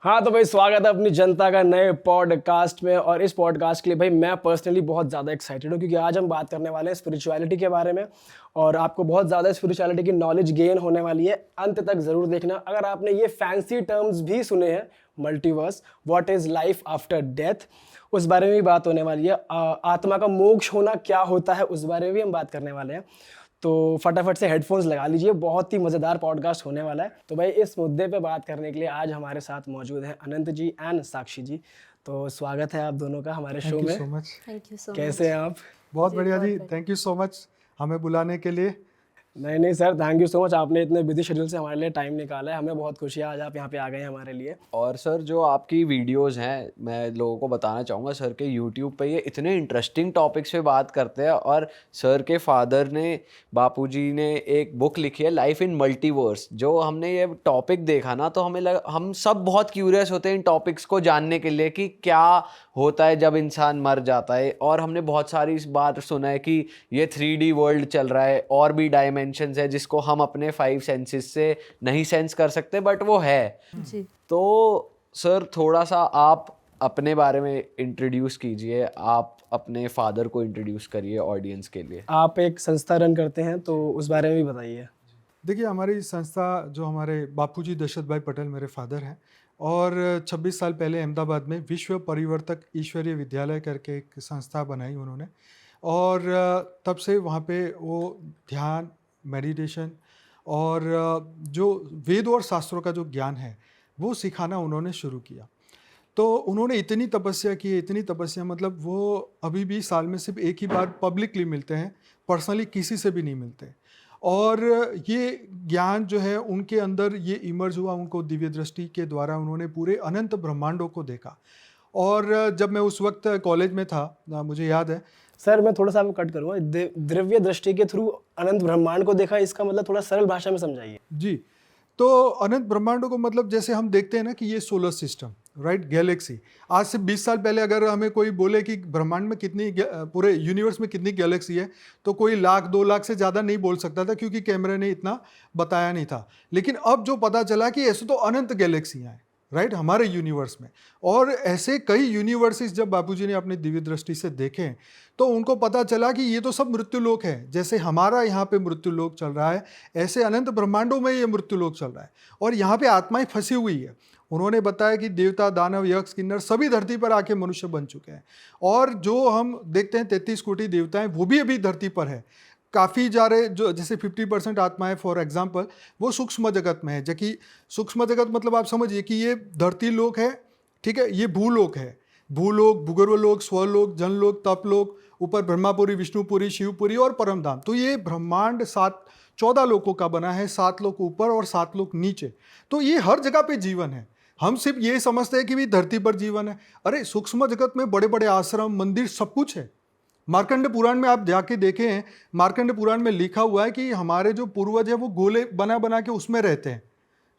हाँ तो भाई स्वागत है अपनी जनता का नए पॉडकास्ट में। और इस पॉडकास्ट के लिए भाई मैं पर्सनली बहुत ज़्यादा एक्साइटेड हूँ, क्योंकि आज हम बात करने वाले हैं स्पिरिचुअलिटी के बारे में। और आपको बहुत ज़्यादा स्पिरिचुअलिटी की नॉलेज गेन होने वाली है। अंत तक ज़रूर देखना। अगर आपने ये फैंसी टर्म्स भी सुने हैं, multiverse, what is life after death, उस बारे में भी बात होने वाली है। आत्मा का मोक्ष होना क्या होता है, उस बारे में भी हम बात करने वाले हैं। तो फटाफट से हेडफोन्स लगा लीजिए, बहुत ही मज़ेदार पॉडकास्ट होने वाला है। तो भाई इस मुद्दे पे बात करने के लिए आज हमारे साथ मौजूद हैं अनंत जी एंड साक्षी जी। तो स्वागत है आप दोनों का हमारे शो थैंक यू में। So much. Thank you so कैसे मच। हैं आप? बहुत जी, बढ़िया बहुत जी, बढ़िया। थैंक यू सो मच हमें बुलाने के लिए। नहीं नहीं sir, thank you so much. आपने इतने बिजी शेड्यूल से हमारे लिए टाइम निकाला है। हमें बहुत खुशी है आज आप यहाँ पे आ गए हैं हमारे लिए। और सर जो आपकी वीडियोस हैं, मैं लोगों को बताना चाहूँगा, सर के यूट्यूब पे ये इतने इंटरेस्टिंग टॉपिक्स पे बात करते हैं। और सर के फादर ने, बापूजी ने एक बुक लिखी है लाइफ इन मल्टीवर्स। जो हमने ये टॉपिक देखा ना, तो हमें लगा, हम सब बहुत क्यूरियस होते हैं इन टॉपिक्स को जानने के लिए कि क्या होता है जब इंसान मर जाता है। और हमने बहुत सारी इस बात सुना है कि ये 3D वर्ल्ड चल रहा है, और भी डायमेंशंस है जिसको हम अपने 5 सेंसेस से नहीं सेंस कर सकते, बट वो है। जी, तो सर थोड़ा सा आप अपने बारे में इंट्रोड्यूस कीजिए, आप अपने फादर को इंट्रोड्यूस करिए ऑडियंस के लिए। आप एक संस्था रन करते हैं, तो उस बारे में भी बताइए। देखिए, हमारी संस्था, जो हमारे बापूजी दशरथ भाई पटेल मेरे फादर हैं, और 26 साल पहले अहमदाबाद में विश्व परिवर्तक ईश्वरीय विद्यालय करके एक संस्था बनाई उन्होंने। और तब से वहाँ पे वो ध्यान, मेडिटेशन और जो वेद और शास्त्रों का जो ज्ञान है वो सिखाना उन्होंने शुरू किया। तो उन्होंने इतनी तपस्या की है, इतनी तपस्या, मतलब वो अभी भी साल में सिर्फ एक ही बार पब्लिकली मिलते हैं, पर्सनली किसी से भी नहीं मिलते। और ये ज्ञान जो है उनके अंदर ये इमर्ज हुआ, उनको दिव्य दृष्टि के द्वारा उन्होंने पूरे अनंत ब्रह्मांडों को देखा। और जब मैं उस वक्त कॉलेज में था, मुझे याद है। सर मैं थोड़ा सा आपको कट करूँगा। द्रव्य दृष्टि के थ्रू अनंत ब्रह्मांड को देखा, इसका मतलब थोड़ा सरल भाषा में समझाइए। जी, तो अनंत ब्रह्मांडों को मतलब जैसे हम देखते हैं ना कि ये सोलर सिस्टम, राइट, गैलेक्सी। आज से 20 साल पहले अगर हमें कोई बोले कि ब्रह्मांड में कितनी, पूरे यूनिवर्स में कितनी गैलेक्सी है, तो कोई 1,00,000-2,00,000 से ज़्यादा नहीं बोल सकता था, क्योंकि कैमरे ने इतना बताया नहीं था। लेकिन अब जो पता चला कि ऐसे तो अनंत गैलेक्सियाँ हैं, राइट, हमारे यूनिवर्स में। और ऐसे कई यूनिवर्सेस जब बापूजी ने अपनी दिव्य दृष्टि से देखे, तो उनको पता चला कि ये तो सब मृत्युलोक है। जैसे हमारा यहाँ पे मृत्युलोक चल रहा है, ऐसे अनंत ब्रह्मांडों में ये मृत्युलोक चल रहा है, और यहाँ पे आत्माएं फंसी हुई है। उन्होंने बताया कि देवता, दानव, यक्ष, किन्नर सभी धरती पर आके मनुष्य बन चुके हैं। और जो हम देखते हैं 33 कोटि देवताएं, वो भी अभी धरती पर है। काफ़ी सारे, जो जैसे 50% आत्माएं फॉर एग्जांपल, वो सूक्ष्म जगत में है। जबकि सूक्ष्म जगत मतलब आप समझिए कि ये धरती लोक है, ठीक है, ये भूलोक है। भूलोक, भूगर्भलोक, स्वलोक, जनलोक, तपलोक, ऊपर ब्रह्मापुरी, विष्णुपुरी, शिवपुरी और परमधाम। तो ये ब्रह्मांड 14 लोकों का बना है, 7 लोक ऊपर और 7 लोक नीचे। तो ये हर जगह पे जीवन है। हम सिर्फ ये समझते हैं कि भी धरती पर जीवन है। अरे सूक्ष्म जगत में बड़े बड़े आश्रम, मंदिर, सब कुछ है। मार्कंड पुराण में आप जाके देखें, मार्कंड पुराण में लिखा हुआ है कि हमारे जो पूर्वज है वो गोले बना बना के उसमें रहते हैं।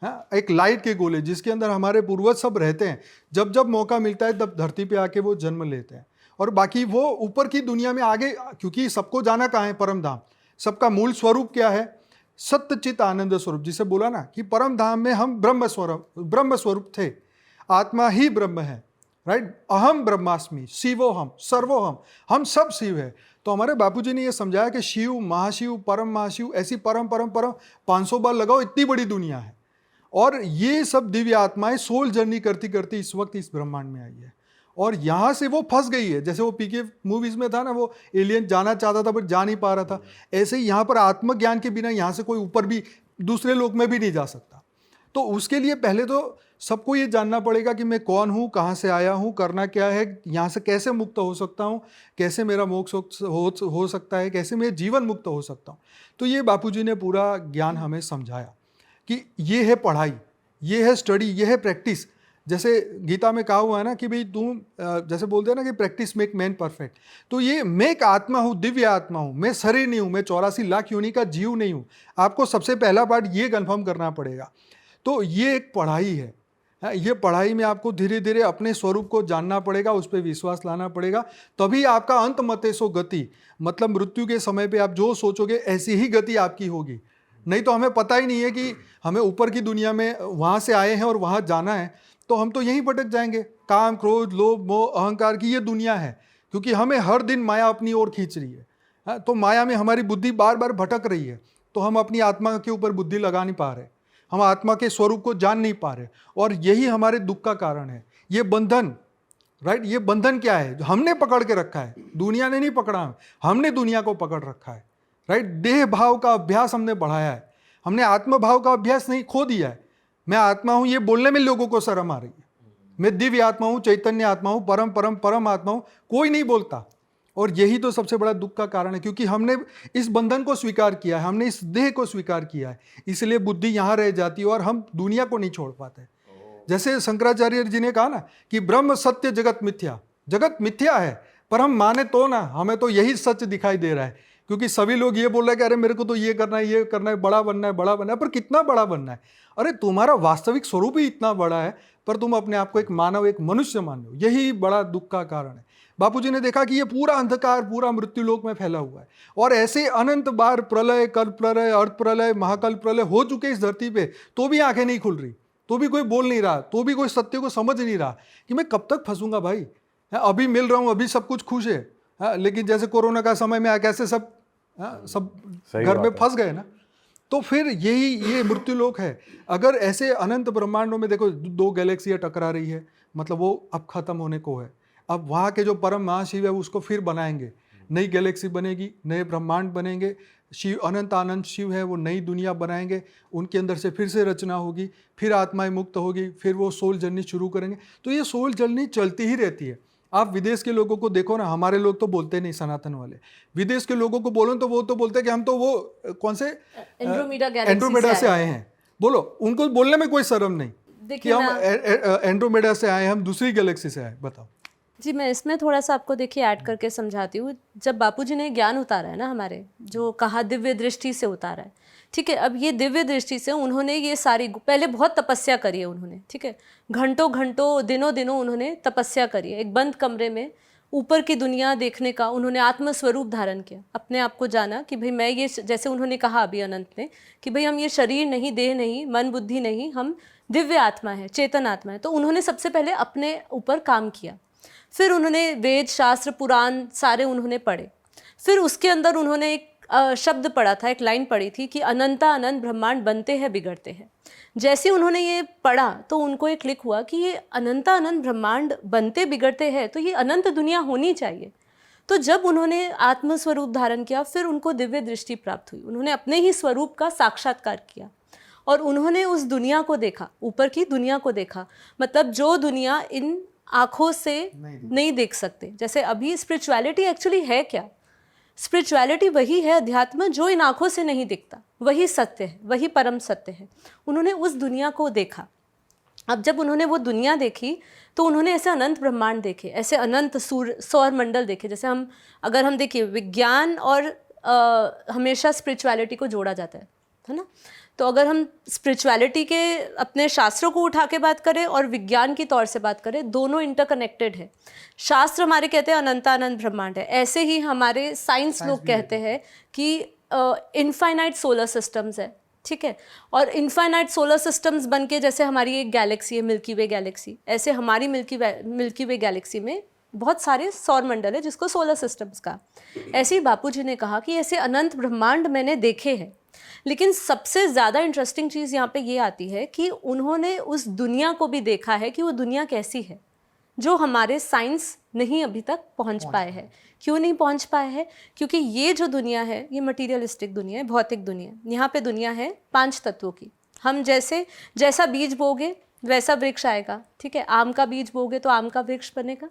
हाँ, एक लाइट के गोले जिसके अंदर हमारे पूर्वज सब रहते हैं। जब जब मौका मिलता है तब धरती पे आके वो जन्म लेते हैं। और बाकी वो ऊपर की दुनिया में आगे, क्योंकि सबको जाना कहाँ है, परम धाम। सबका मूल स्वरूप क्या है? सत्यचित आनंद स्वरूप। जिसे बोला ना कि परम धाम में हम ब्रह्म स्वरूप थे, आत्मा ही ब्रह्म है, राइट। अहम ब्रह्मास्मि, शिवोहम, सर्वोहम, हम सब शिव है। तो हमारे बापूजी ने ये समझाया कि शिव, महाशिव, परम महाशिव, ऐसी परम परम परम 500 बार लगाओ, इतनी बड़ी दुनिया है। और ये सब दिव्य आत्माएं सोल जर्नी करती करती इस वक्त इस ब्रह्मांड में आई है। और यहाँ से वो फंस गई है। जैसे वो पीके मूवीज में था ना, वो एलियन जाना चाहता था बट जा नहीं पा रहा था, ऐसे ही यहाँ पर आत्मज्ञान के बिना यहाँ से कोई ऊपर भी, दूसरे लोक में भी नहीं जा सकता। तो उसके लिए पहले तो सबको ये जानना पड़ेगा कि मैं कौन हूँ, कहाँ से आया हूँ, करना क्या है, यहाँ से कैसे मुक्त हो सकता हूँ, कैसे मेरा मोक्ष हो सकता है, कैसे मैं जीवन मुक्त हो सकता हूँ। तो ये बापूजी ने पूरा ज्ञान हमें समझाया कि ये है पढ़ाई, ये है स्टडी, ये है प्रैक्टिस। जैसे गीता में कहा हुआ है ना कि भाई तुम, जैसे बोलते हैं ना कि प्रैक्टिस मेक मैन परफेक्ट। तो ये मैं एक आत्मा हूँ, दिव्य आत्मा हूँ, मैं शरीर नहीं हूँ, मैं 84 लाख योनि का जीव नहीं हूँ। आपको सबसे पहला पार्ट ये कंफर्म करना पड़ेगा। तो ये एक पढ़ाई है। ये पढ़ाई में आपको धीरे धीरे अपने स्वरूप को जानना पड़ेगा, उस पर विश्वास लाना पड़ेगा, तभी आपका अंत मते सो गति, मतलब मृत्यु के समय पे आप जो सोचोगे ऐसी ही गति आपकी होगी। नहीं तो हमें पता ही नहीं है कि हमें ऊपर की दुनिया में वहाँ से आए हैं और वहाँ जाना है, तो हम तो यहीं भटक जाएंगे। काम, क्रोध, लोभ, मोह, अहंकार की ये दुनिया है, क्योंकि हमें हर दिन माया अपनी ओर खींच रही है। हाँ, तो माया में हमारी बुद्धि बार बार भटक रही है, तो हम अपनी आत्मा के ऊपर बुद्धि लगा नहीं पा रहे, हम आत्मा के स्वरूप को जान नहीं पा रहे, और यही हमारे दुख का कारण है। ये बंधन, राइट, ये बंधन क्या है? जो हमने पकड़ के रखा है, दुनिया ने नहीं पकड़ा, हमने दुनिया को पकड़ रखा है, राइट। देह भाव का अभ्यास हमने बढ़ाया है, हमने आत्म भाव का अभ्यास नहीं, खो दिया है। मैं आत्मा हूं, ये बोलने में लोगों को शर्म आ रही है। मैं दिव्य आत्मा हूं, चैतन्य आत्मा हूं, परम परम परम आत्मा हूं, कोई नहीं बोलता। और यही तो सबसे बड़ा दुख का कारण है, क्योंकि हमने इस बंधन को स्वीकार किया है, हमने इस देह को स्वीकार किया है, इसलिए बुद्धि यहाँ रह जाती है और हम दुनिया को नहीं छोड़ पाते। जैसे शंकराचार्य जी ने कहा ना कि ब्रह्म सत्य जगत मिथ्या, जगत मिथ्या है, पर हम माने तो ना, हमें तो यही सच दिखाई दे रहा है, क्योंकि सभी लोग ये बोल रहे हैं कि अरे मेरे को तो ये करना है, ये करना है, बड़ा बनना है, बड़ा बनना है। पर कितना बड़ा बनना है? अरे तुम्हारा वास्तविक स्वरूप ही इतना बड़ा है, पर तुम अपने आप को एक मानव, एक मनुष्य मान लो। यही बड़ा दुख का कारण है। बापूजी ने देखा कि ये पूरा अंधकार पूरा मृत्युलोक में फैला हुआ है, और ऐसे अनंत बार प्रलय, कल्प प्रलय, अर्थ प्रलय, महाकल्प प्रलय हो चुके इस धरती पे, तो भी आंखें नहीं खुल रही, तो भी कोई बोल नहीं रहा, तो भी कोई सत्य को समझ नहीं रहा कि मैं कब तक फंसूंगा भाई। अभी मिल रहा हूँ, अभी सब कुछ खुश है, लेकिन जैसे कोरोना का समय में कैसे सब सब घर में फंस गए ना। तो फिर यही ये मृत्युलोक है। अगर ऐसे अनंत ब्रह्मांडों में देखो 2 गैलेक्सियाँ टकरा रही है, मतलब वो अब खत्म होने को है। अब वहाँ के जो परम महाशिव है उसको फिर बनाएंगे, नई गैलेक्सी बनेगी, नए ब्रह्मांड बनेंगे। शिव अनंत आनंद शिव है, वो नई दुनिया बनाएंगे, उनके अंदर से फिर से रचना होगी, फिर आत्माएं मुक्त होगी, फिर वो सोल जर्नी शुरू करेंगे। तो ये सोल जर्नी चलती ही रहती है। आप विदेश के लोगों को देखो ना, हमारे लोग तो बोलते नहीं, सनातन वाले विदेश के लोगों को बोलो तो वो तो बोलते हैं कि हम तो वो कौन से एंड्रोमेडा से आए हैं। बोलो, उनको बोलने में कोई शर्म नहीं कि हम एंड्रोमेडा से आए, हम दूसरी गैलेक्सी से आए। बताओ जी, मैं इसमें थोड़ा सा आपको देखिए ऐड करके समझाती हूँ। जब बापूजी ने ज्ञान उतारा है ना, हमारे जो कहा दिव्य दृष्टि से उतारा है, ठीक है। अब ये दिव्य दृष्टि से उन्होंने ये सारी, पहले बहुत तपस्या करी है उन्होंने, ठीक है, घंटों घंटों दिनों दिनों उन्होंने तपस्या करी है। एक बंद कमरे में ऊपर की दुनिया देखने का उन्होंने आत्मस्वरूप धारण किया, अपने आप को जाना कि भाई मैं ये, जैसे उन्होंने कहा अभी अनंत ने कि भाई हम ये शरीर नहीं, देह नहीं, मन बुद्धि नहीं, हम दिव्य आत्मा है, चेतन आत्मा है। तो उन्होंने सबसे पहले अपने ऊपर काम किया, फिर उन्होंने वेद शास्त्र पुराण सारे उन्होंने पढ़े, फिर उसके अंदर उन्होंने एक शब्द पढ़ा था, एक लाइन पढ़ी थी कि अनंता अनंत ब्रह्मांड बनते हैं बिगड़ते हैं। जैसे उन्होंने ये पढ़ा तो उनको एक क्लिक हुआ कि ये अनंता अनंत ब्रह्मांड बनते बिगड़ते हैं, तो ये अनंत दुनिया होनी चाहिए। तो जब उन्होंने आत्मस्वरूप धारण किया, फिर उनको दिव्य दृष्टि प्राप्त हुई, उन्होंने अपने ही स्वरूप का साक्षात्कार किया और उन्होंने उस दुनिया को देखा, ऊपर की दुनिया को देखा, मतलब जो दुनिया इन आँखों से नहीं देख सकते। जैसे अभी स्पिरिचुअलिटी एक्चुअली है क्या? स्पिरिचुअलिटी वही है, अध्यात्म, जो इन आँखों से नहीं दिखता, वही सत्य है, वही परम सत्य है। उन्होंने उस दुनिया को देखा। अब जब उन्होंने वो दुनिया देखी तो उन्होंने ऐसे अनंत ब्रह्मांड देखे, ऐसे अनंत सौर मंडल देखे। जैसे अगर हम देखिए, विज्ञान और हमेशा स्पिरिचुअलिटी को जोड़ा जाता है ना। तो अगर हम स्पिरिचुअलिटी के अपने शास्त्रों को उठा के बात करें और विज्ञान की तौर से बात करें, दोनों इंटरकनेक्टेड है। शास्त्र हमारे कहते हैं अनंतानंत ब्रह्मांड है, ऐसे ही हमारे साइंस लोग कहते हैं कि इनफाइनाइट सोलर सिस्टम्स है, ठीक है। और इनफाइनाइट सोलर सिस्टम्स बन के, जैसे हमारी एक गैलेक्सी है मिल्की वे गैलेक्सी, ऐसे हमारी मिल्की वे गैलेक्सी में बहुत सारे सौर मंडल है जिसको सोलर सिस्टम्स का। ऐसे ही बापूजी ने कहा कि ऐसे अनंत ब्रह्मांड मैंने देखे हैं। लेकिन सबसे ज़्यादा इंटरेस्टिंग चीज़ यहाँ पे ये आती है कि उन्होंने उस दुनिया को भी देखा है कि वो दुनिया कैसी है, जो हमारे साइंस नहीं अभी तक पहुँच पाए हैं। क्यों नहीं पहुँच पाए हैं? क्योंकि ये जो दुनिया है, ये मटीरियलिस्टिक दुनिया है, भौतिक दुनिया है। यहाँ पे दुनिया है 5 तत्वों की। हम जैसा बीज बोगे वैसा वृक्ष आएगा, ठीक है। आम का बीज बोगे तो आम का वृक्ष बनेगा।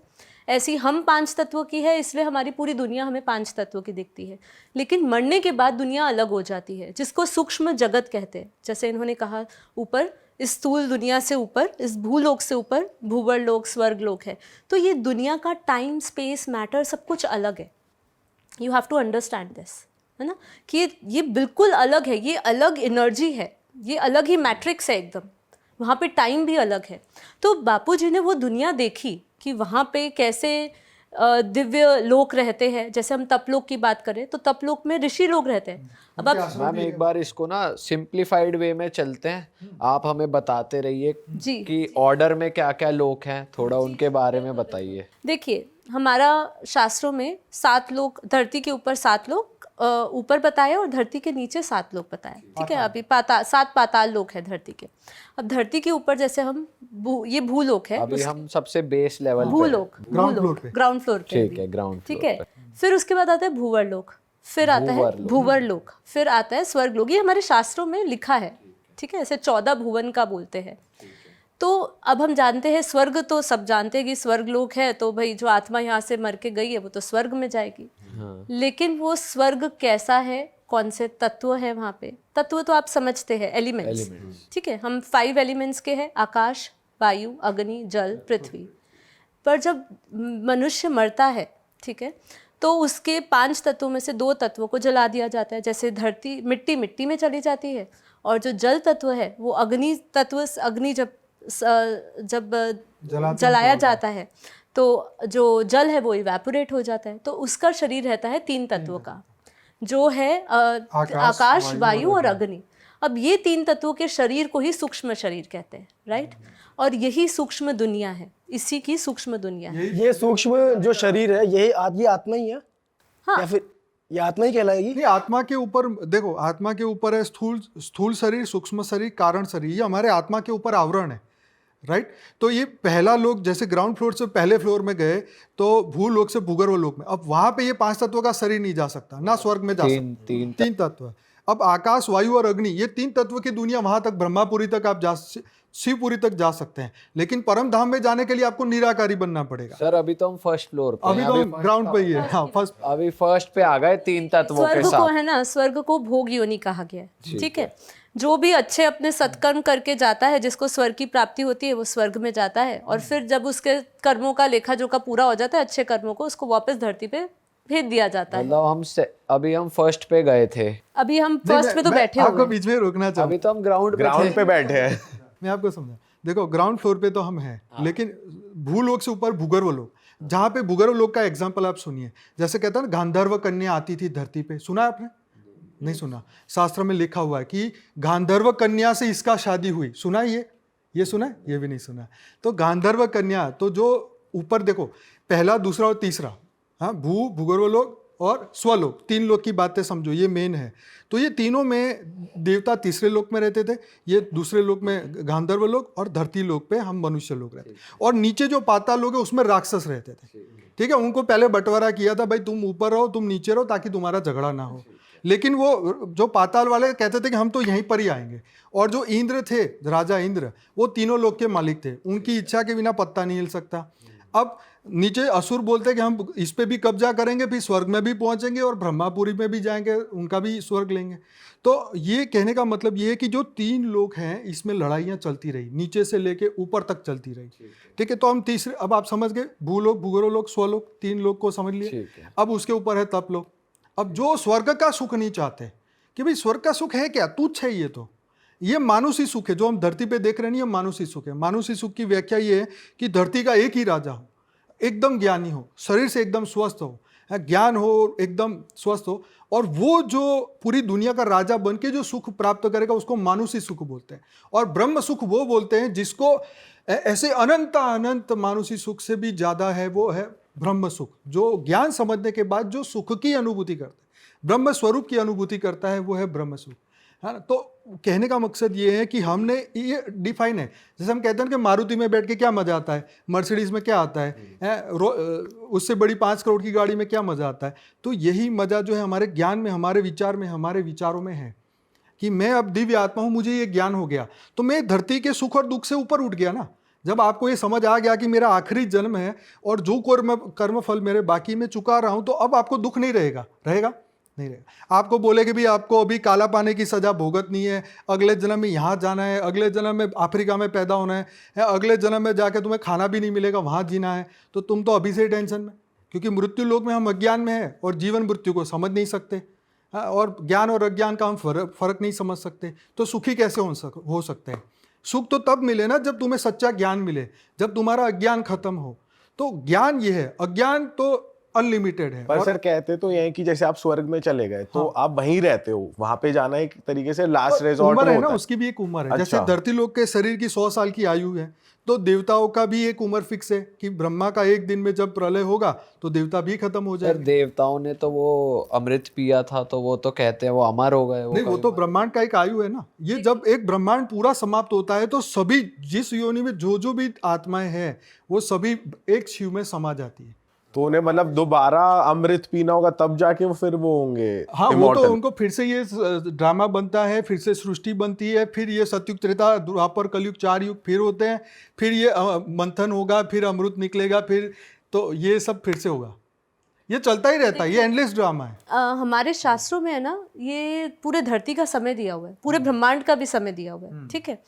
ऐसी हम 5 तत्वों की है, इसलिए हमारी पूरी दुनिया हमें 5 तत्वों की दिखती है। लेकिन मरने के बाद दुनिया अलग हो जाती है, जिसको सूक्ष्म जगत कहते हैं। जैसे इन्होंने कहा, ऊपर इस स्थूल दुनिया से ऊपर, इस भूलोक से ऊपर भूवर्ल लोक, स्वर्ग लोक है। तो ये दुनिया का टाइम, स्पेस, मैटर सब कुछ अलग है। You have to understand this, है ना, कि ये बिल्कुल अलग है, ये अलग एनर्जी है, ये अलग ही मैट्रिक्स है एकदम। वहाँ पे टाइम भी अलग है। तो बापूजी ने वो दुनिया देखी कि वहाँ पे कैसे दिव्य लोक रहते हैं। जैसे हम तपलोक की बात करें तो तपलोक में ऋषि लोग रहते हैं। अब आप मैम एक बार इसको ना सिंप्लीफाइड वे में चलते हैं, आप हमें बताते रहिए जी कि ऑर्डर में क्या क्या लोक हैं, थोड़ा उनके बारे में बताइए। देखिए, हमारा शास्त्रों में 7 लोक, धरती के ऊपर 7 लोक ऊपर बताए और धरती के नीचे 7 लोक बताए, ठीक है। अभी 7 पाताल लोक है धरती के। अब धरती के ऊपर जैसे हम ये भूलोक है, अभी हम सबसे बेस लेवल पे भूलोक, ग्राउंड फ्लोर पे। ग्राउंड फ्लोर पे ठीक है, ग्राउंड ठीक है। फिर उसके बाद आता है भूवर लोक, फिर आता है भूवर लोक, फिर आता है स्वर्ग लोक। ये हमारे शास्त्रों में लिखा है, ठीक है। ऐसे 14 भुवन का बोलते हैं। तो अब हम जानते हैं स्वर्ग, तो सब जानते हैं कि स्वर्ग लोक है, तो भाई जो आत्मा यहाँ से मर के गई है वो तो स्वर्ग में जाएगी। लेकिन वो स्वर्ग कैसा है, कौन से तत्व है वहाँ पे? तत्व तो आप समझते हैं, एलिमेंट्स, ठीक है। हम 5 एलिमेंट्स के हैं, आकाश, वायु, अग्नि, जल, पृथ्वी। पर जब मनुष्य मरता है, ठीक है, तो उसके 5 तत्वों में से 2 तत्वों को जला दिया जाता है। जैसे धरती, मिट्टी में चली जाती है, और जो जल तत्व है वो अग्नि तत्व, अग्नि जब जलाया जाता है तो जो जल है वो इवेपोरेट हो जाता है। तो उसका शरीर रहता है 3 तत्वों का, जो है आकाश, वायु और अग्नि। अब ये 3 तत्वों के शरीर को ही सूक्ष्म शरीर कहते हैं, राइट। और यही सूक्ष्म दुनिया है, इसी की सूक्ष्म दुनिया है। ये सूक्ष्म जो शरीर है यही ये आत्मा ही है? हाँ। या फिर ये आत्मा ही कहलाएगी? नहीं, आत्मा के ऊपर देखो, आत्मा के ऊपर है स्थूल शरीर, सूक्ष्म शरीर, कारण शरीर। ये हमारे आत्मा के ऊपर आवरण है, राइट। तो ये पहला लोक, जैसे ग्राउंड फ्लोर से पहले फ्लोर में गए तो भूलोक से भूगर्भ लोक में, अब वहां पे ये 5 तत्वों का शरीर नहीं जा सकता, ना स्वर्ग में जा सकता। 3 तत्व। अब आकाश, वायु और अग्नि, ये 3 तत्व की दुनिया, वहां तक ब्रह्मापुरी तक आप शिवपुरी तक जा सकते हैं। लेकिन परम धाम में जाने के लिए आपको निराकारी बनना पड़ेगा। सर अभी तो हम फर्स्ट फ्लोर पे अभी तो हम ग्राउंड पे ही है। हाँ, अभी फर्स्ट पे आ गए 3 तत्वों के स्वर्ग को साथ। है ना, स्वर्ग को भोग योनि कहा गया है, ठीक है। जो भी अच्छे अपने सत्कर्म करके जाता है, जिसको स्वर्ग की प्राप्ति होती है, वो स्वर्ग में जाता है। और फिर जब उसके कर्मों का लेखा जोखा पूरा हो जाता है, अच्छे कर्मों को, उसको वापस धरती पे भेज दिया जाता है। मतलब अभी हम फर्स्ट पे गए थे, अभी हम फर्स्ट पे तो बैठे आपको हुए बीच में रोकना चाहूँ। अभी तो हम ग्राउंड पे बैठे हैं। मैं आपको समझा, देखो ग्राउंड फ्लोर पे तो हम हैं, लेकिन भूलोक से ऊपर भूगर्भ लोक, जहाँ पे भूगर्भ लोक का एग्जाम्पल आप सुनिए। जैसे कहता है ना, गांधर्व कन्या आती थी धरती पे, सुना है आपने? नहीं सुना? शास्त्र में लिखा हुआ है कि गांधर्व कन्या से इसका शादी हुई। सुना है ये सुना है? ये भी नहीं सुना। तो गांधर्व कन्या, तो जो ऊपर देखो, पहला, दूसरा और तीसरा, हाँ, भूगर्भ लोक और स्वलोक, 3 लोक की बातें समझो, ये मेन है। तो ये तीनों में देवता तीसरे लोक में रहते थे, ये दूसरे लोक में गांधर्व लोक, और धरती लोक पे हम मनुष्य लोग रहते। और नीचे जो पाताल लोक है उसमें राक्षस रहते थे, ठीक है। उनको पहले बंटवारा किया था, भाई तुम ऊपर रहो, तुम नीचे रहो, ताकि तुम्हारा झगड़ा ना हो। लेकिन वो जो पाताल वाले कहते थे कि हम तो यहीं पर ही आएंगे। और जो इंद्र थे, राजा इंद्र, वो तीनों लोक के मालिक थे, उनकी इच्छा के बिना पत्ता नहीं हिल सकता। अब नीचे असुर बोलते कि हम इस पे भी कब्जा करेंगे, फिर स्वर्ग में भी पहुंचेंगे और ब्रह्मापुरी में भी जाएंगे, उनका भी स्वर्ग लेंगे। तो ये कहने का मतलब ये है कि जो 3 लोक हैं, इसमें लड़ाइयाँ चलती रही, नीचे से लेके ऊपर तक चलती रही, ठीक है। तो हम तीसरे, अब आप समझ गए, भूलोक, भूगर्भ लोक, स्वलोक, 3 लोक को समझ लिए। अब उसके ऊपर है तपलोक। अब जो स्वर्ग का सुख नहीं चाहते कि भाई स्वर्ग का सुख है क्या, तुच्छ है, ये मानुषी सुख है जो हम धरती पे देख रहे हैं, ये मानुषी सुख है। मानुषी सुख की व्याख्या ये है कि धरती का एक ही राजा हो, एकदम ज्ञानी हो, शरीर से एकदम स्वस्थ हो, ज्ञान हो, एकदम स्वस्थ हो, और वो जो पूरी दुनिया का राजा बन के जो सुख प्राप्त करेगा उसको मानुषी सुख बोलते हैं। और ब्रह्म सुख वो बोलते हैं जिसको ऐसे अनंत मानुषी सुख से भी ज्यादा है, वो है ब्रह्म सुख, जो ज्ञान समझने के बाद जो सुख की अनुभूति करता है, ब्रह्म स्वरूप की अनुभूति करता है, वो है ब्रह्म सुख, है ना। तो कहने का मकसद ये है कि हमने ये डिफाइन है, जैसे हम कहते हैं कि मारुति में बैठ के क्या मजा आता है, मर्सिडीज में क्या आता है, उससे बड़ी 5 करोड़ की गाड़ी में क्या मजा आता है। तो यही मजा जो है हमारे ज्ञान में, हमारे विचार में, हमारे विचारों में है कि मैं अब दिव्य आत्मा हूं, मुझे ये ज्ञान हो गया, तो मैं धरती के सुख और दुख से ऊपर उठ गया ना। जब आपको ये समझ आ गया कि मेरा आखिरी जन्म है और जो कर्म फल मेरे बाकी में चुका रहा हूं, तो अब आपको दुख नहीं रहेगा नहीं रहेगा। आपको बोले कि भी आपको अभी काला पानी की सजा भुगतनी है, अगले जन्म में यहाँ जाना है, अगले जन्म में अफ्रीका में पैदा होना है, अगले जन्म में जाके तुम्हें खाना भी नहीं मिलेगा, वहाँ जीना है, तो तुम तो अभी से ही टेंशन में, क्योंकि मृत्यु लोक में हम अज्ञान में है और जीवन मृत्यु को समझ नहीं सकते, और ज्ञान और अज्ञान का हम फर्क नहीं समझ सकते। तो सुखी कैसे हो सकते हैं? सुख तो तब मिले ना जब तुम्हें सच्चा ज्ञान मिले, जब तुम्हारा अज्ञान खत्म हो। तो ज्ञान ये है, अज्ञान तो अनलिमिटेड है। पर सर कहते तो ये हैं कि जैसे आप स्वर्ग में चले गए तो आप वहीं रहते हो, वहां पे जाना एक तरीके से लास्ट रिजॉर्ट उम्र है ना, होता है। उसकी भी एक उम्र है। अच्छा। जैसे धरती लोक के शरीर की 100 साल की आयु है, तो देवताओं का भी एक उम्र फिक्स है कि ब्रह्मा का एक दिन में जब प्रलय होगा तो देवता भी खत्म हो सर जाएंगे। देवताओं ने तो वो अमृत पिया था, तो वो तो कहते हैं वो अमर हो गए। नहीं, वो तो ब्रह्मांड का एक आयु है ना। ये जब एक ब्रह्मांड पूरा समाप्त होता है तो सभी जिस योनि में जो भी आत्माएं हैं वो सभी एक शिव में समा जाती है। तो उन्हें मतलब दोबारा अमृत पीना होगा तब जाके वो फिर वो होंगे हाँ, वो तो immortal। उनको फिर से ये ड्रामा बनता है, फिर से सृष्टि बनती है, फिर ये सतयुग, त्रेता, द्वापर, कलयुग, 4 युग फिर होते हैं, फिर ये मंथन होगा, फिर अमृत निकलेगा, फिर तो ये सब फिर से होगा। ये चलता ही रहता है, ये एंडलेस ड्रामा है। हमारे शास्त्रों में है ना, ये पूरे धरती का समय दिया हुआ है, पूरे ब्रह्मांड का भी समय दिया हुआ है, ठीक है।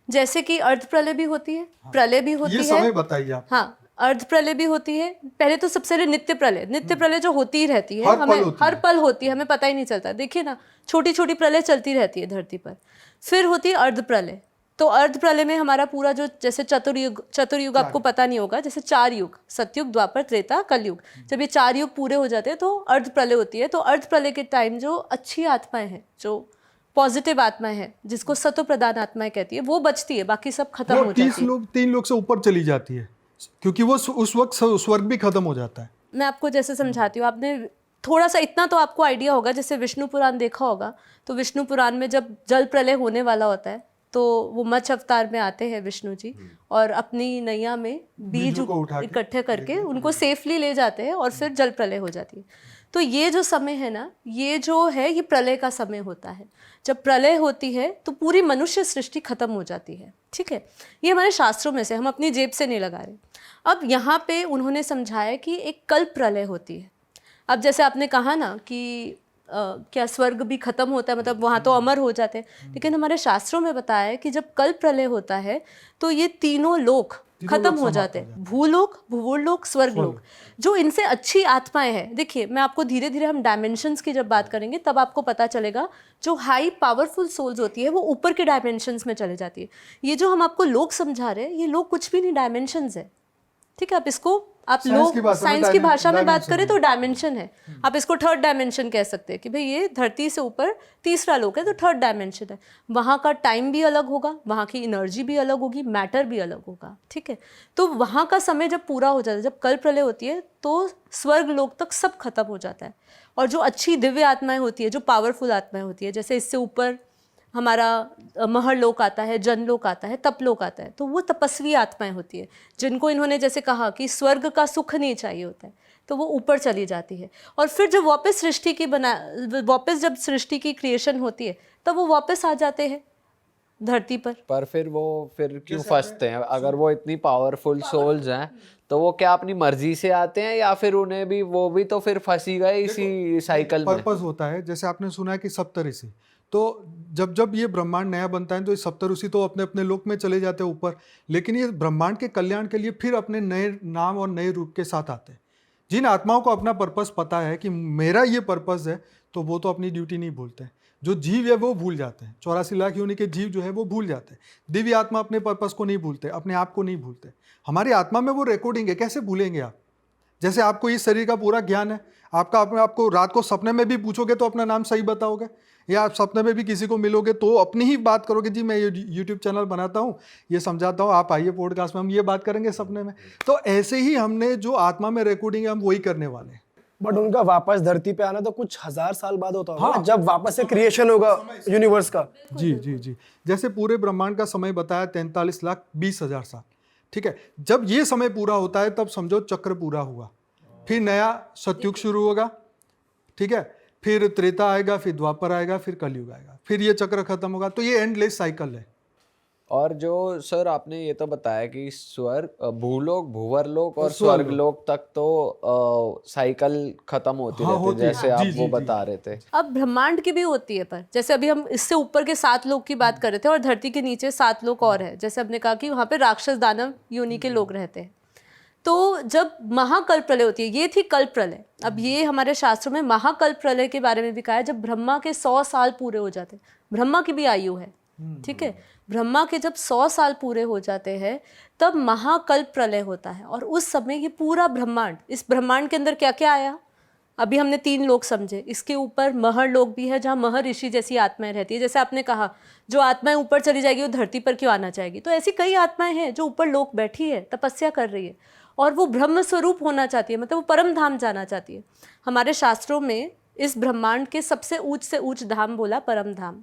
जैसे कि अर्ध प्रलय भी होती है, प्रलय भी होती ये है। समय बताइए आप। हाँ, अर्ध प्रलय भी होती है। पहले तो सबसे पहले नित्य प्रलय, नित्य प्रलय जो होती ही रहती है, हर पल हमें होती हर पल होती है, हमें पता ही नहीं चलता। देखिए ना, छोटी छोटी प्रलय चलती रहती है धरती पर। फिर होती है अर्ध प्रलय। तो अर्ध प्रलय में हमारा पूरा जो, जैसे चतुर्युग आपको पता नहीं होगा, जैसे 4 युग, सतयुग, द्वापर, त्रेता, कलयुग, जब ये 4 युग पूरे हो जाते हैं तो अर्ध प्रलय होती है। तो अर्ध प्रलय के टाइम जो अच्छी आत्माएं हैं, जो पॉजिटिव आत्माएं हैं, जिसको सत्व प्रधान आत्माएं कहती है, वो बचती है, बाकी सब खत्म हो जाती है। 3 लोग से ऊपर चली जाती है, क्योंकि वो उस वक्त स्वर्ग भी खत्म हो जाता है। मैं आपको जैसे समझाती हूँ, आपने थोड़ा सा इतना तो आपको आइडिया होगा, जैसे विष्णु पुराण देखा होगा, तो विष्णु पुराण में जब जल प्रलय होने वाला होता है तो वो मत्स्य अवतार में आते हैं विष्णु जी, और अपनी नैया में बीज बीजों को उठा के इकट्ठे करके उनको सेफली ले जाते हैं, और फिर जल प्रलय हो जाती है। तो ये जो समय है ना, ये जो है, ये प्रलय का समय होता है। जब प्रलय होती है तो पूरी मनुष्य सृष्टि खत्म हो जाती है, ठीक है। ये हमारे शास्त्रों में से, हम अपनी जेब से नहीं लगा रहे। अब यहाँ पे उन्होंने समझाया कि एक कल्प प्रलय होती है। अब जैसे आपने कहा ना कि क्या स्वर्ग भी खत्म होता है, मतलब वहाँ तो अमर हो जाते हैं, लेकिन हमारे शास्त्रों में बताया है कि जब कल्प प्रलय होता है तो ये तीनों लोक खत्म हो जाते हैं, भूलोक, भूवर्लोक, स्वर्गलोक। जो इनसे अच्छी आत्माएं हैं, देखिए मैं आपको धीरे धीरे, हम डायमेंशंस की जब बात करेंगे तब आपको पता चलेगा, जो हाई पावरफुल सोल्स होती है वो ऊपर के डायमेंशंस में चले जाती है। ये जो हम आपको लोक समझा रहे हैं, ये लोक कुछ भी नहीं, डायमेंशंस है, ठीक है। आप इसको, आप लोग साइंस की भाषा में बात करें तो डायमेंशन है। आप इसको थर्ड डायमेंशन कह सकते हैं कि भाई ये धरती से ऊपर तीसरा लोक है, तो थर्ड डायमेंशन है। वहाँ का टाइम भी अलग होगा, वहाँ की एनर्जी भी अलग होगी, मैटर भी अलग होगा, ठीक है। तो वहाँ का समय जब पूरा हो जाता है, जब कल्प प्रलय होती है, तो स्वर्ग लोक तक सब खत्म हो जाता है। और जो अच्छी दिव्य आत्माएं होती है, जो पावरफुल आत्माएं होती है, जैसे इससे ऊपर हमारा महर लोक आता है, जन लोक आता है, तप लोक आता है, तो वो तपस्वी आत्माएं होती है, जिनको इन्होंने जैसे कहा कि स्वर्ग का सुख नहीं चाहिए होता है, तो वो ऊपर चली जाती है। और फिर जब वापस जब सृष्टि की क्रिएशन होती है, तब वो वापस आ जाते हैं धरती पर फिर क्यों फंसते हैं? अगर वो इतनी पावरफुल सोल्स हैं तो वो क्या अपनी मर्जी से आते हैं, या फिर उन्हें भी, वो भी तो फिर फंसी गए इसी साइकिल में? पर्पस होता है। जैसे आपने सुना है कि सप्तऋषि, तो जब ये ब्रह्मांड नया बनता है तो ये सप्तऋषि तो अपने अपने लोक में चले जाते हैं ऊपर, लेकिन ये ब्रह्मांड के कल्याण के लिए फिर अपने नए नाम और नए रूप के साथ आते हैं। जिन आत्माओं को अपना पर्पस पता है कि मेरा ये पर्पस है, तो वो तो अपनी ड्यूटी नहीं भूलते हैं। जो जीव है वो भूल जाते हैं, 84 लाख योनि के जीव जो है वो भूल जाते हैं। दिव्य आत्मा अपने पर्पस को नहीं भूलते, अपने आप को नहीं भूलते। हमारी आत्मा में वो रिकॉर्डिंग है, कैसे भूलेंगे आप? जैसे आपको इस शरीर का पूरा ज्ञान है, आपको रात को सपने में भी पूछोगे तो अपना नाम सही बताओगे, या आप सपने में भी किसी को मिलोगे तो अपनी ही बात करोगे, जी मैं यूट्यूब चैनल बनाता हूँ, ये समझाता हूँ, आप आइए पॉडकास्ट में, हम ये बात करेंगे सपने में। तो ऐसे ही हमने जो आत्मा में रिकॉर्डिंग है, हम वही करने वाले हैं। बट उनका वापस धरती पे आना तो कुछ 1000 साल बाद होता होगा ना, जब वापस से क्रिएशन होगा यूनिवर्स का। जी जी जी, जैसे पूरे ब्रह्मांड का समय बताया 43,20,000 साल, ठीक है। जब ये समय पूरा होता है तब समझो चक्र पूरा हुआ, फिर नया सतयुग शुरू होगा, ठीक है, फिर त्रेता आएगा, फिर द्वापर आएगा, फिर कलयुग आएगा, फिर ये चक्र खत्म होगा। तो ये एंडलेस साइकिल है। और जो सर आपने ये तो बताया कि स्वर्ग, भूलोक, भूवर्लोक और स्वर्गलोक तक तो साइकिल खत्म होती रहती है, जैसे आप वो बता रहे थे। अब ब्रह्मांड की भी होती है, पर जैसे अभी हम इससे ऊपर के 7 लोक की बात कर रहे थे, और धरती के नीचे 7 लोक और है। जैसे हमने कहा कि वहाँ पे राक्षस, दानव योनि के लोग रहते हैं। तो जब महाकल्प प्रलय होती है, ये थी कल्प प्रलय। अब ये हमारे शास्त्रों में महाकल्प प्रलय के बारे में भी कहा है, जब ब्रह्मा के 100 साल पूरे हो जाते हैं। ब्रह्मा की भी आयु है, ठीक है, ब्रह्मा के जब 100 साल पूरे हो जाते हैं तब महाकल्प प्रलय होता है, और उस समय ये पूरा ब्रह्मांड, इस ब्रह्मांड के अंदर क्या क्या आया, अभी हमने 3 लोक समझे, इसके ऊपर महर लोक भी है जहाँ महर ऋषि जैसी आत्माएं रहती है। जैसे आपने कहा जो आत्माएं ऊपर चली जाएगी वो धरती पर क्यों आना चाहेगी, तो ऐसी कई आत्माएं हैं जो ऊपर लोक बैठी है, तपस्या कर रही है, और वो ब्रह्म स्वरूप होना चाहती है, मतलब वो परम धाम जाना चाहती है। हमारे शास्त्रों में इस ब्रह्मांड के सबसे ऊंच से ऊंच धाम बोला परम धाम,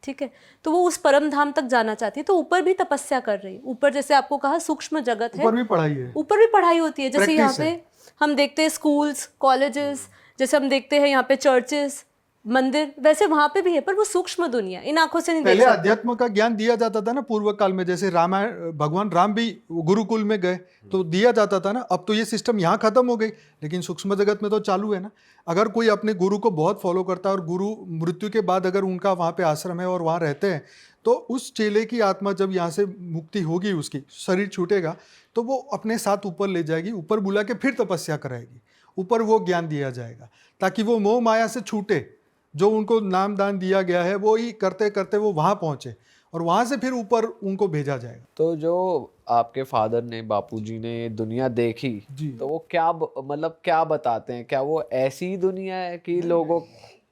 ठीक है, तो वो उस परम धाम तक जाना चाहती है, तो ऊपर भी तपस्या कर रही है। ऊपर जैसे आपको कहा सूक्ष्म जगत है, ऊपर भी पढ़ाई है, ऊपर भी पढ़ाई होती है। जैसे यहाँ Practice पे हम देखते हैं स्कूल्स, कॉलेजेस, जैसे हम देखते हैं यहाँ पे चर्चेस, मंदिर, वैसे वहाँ पे भी है, पर वो सूक्ष्म दुनिया, इन आंखों से नहीं देख पहले सकते। अध्यात्म का ज्ञान दिया जाता था ना पूर्व काल में, जैसे रामायण, भगवान राम भी गुरुकुल में गए तो दिया जाता था ना। अब तो ये सिस्टम यहाँ खत्म हो गई, लेकिन सूक्ष्म जगत में तो चालू है ना। अगर कोई अपने गुरु को बहुत फॉलो करता है और गुरु मृत्यु के बाद अगर उनका वहाँ पे आश्रम है और वहाँ रहते हैं, तो उस चेले की आत्मा जब यहाँ से मुक्ति होगी, उसकी शरीर छूटेगा, तो वो अपने साथ ऊपर ले जाएगी, ऊपर बुला के फिर तपस्या कराएगी, ऊपर वो ज्ञान दिया जाएगा ताकि वो मोह माया से छूटे। जो उनको नाम दान दिया गया है वो ही करते करते वो वहाँ पहुँचे, और वहाँ से फिर ऊपर उनको भेजा जाएगा। तो जो आपके फादर ने, बापूजी ने ये दुनिया देखी, तो वो क्या मतलब क्या बताते हैं, क्या वो ऐसी दुनिया है कि लोगों,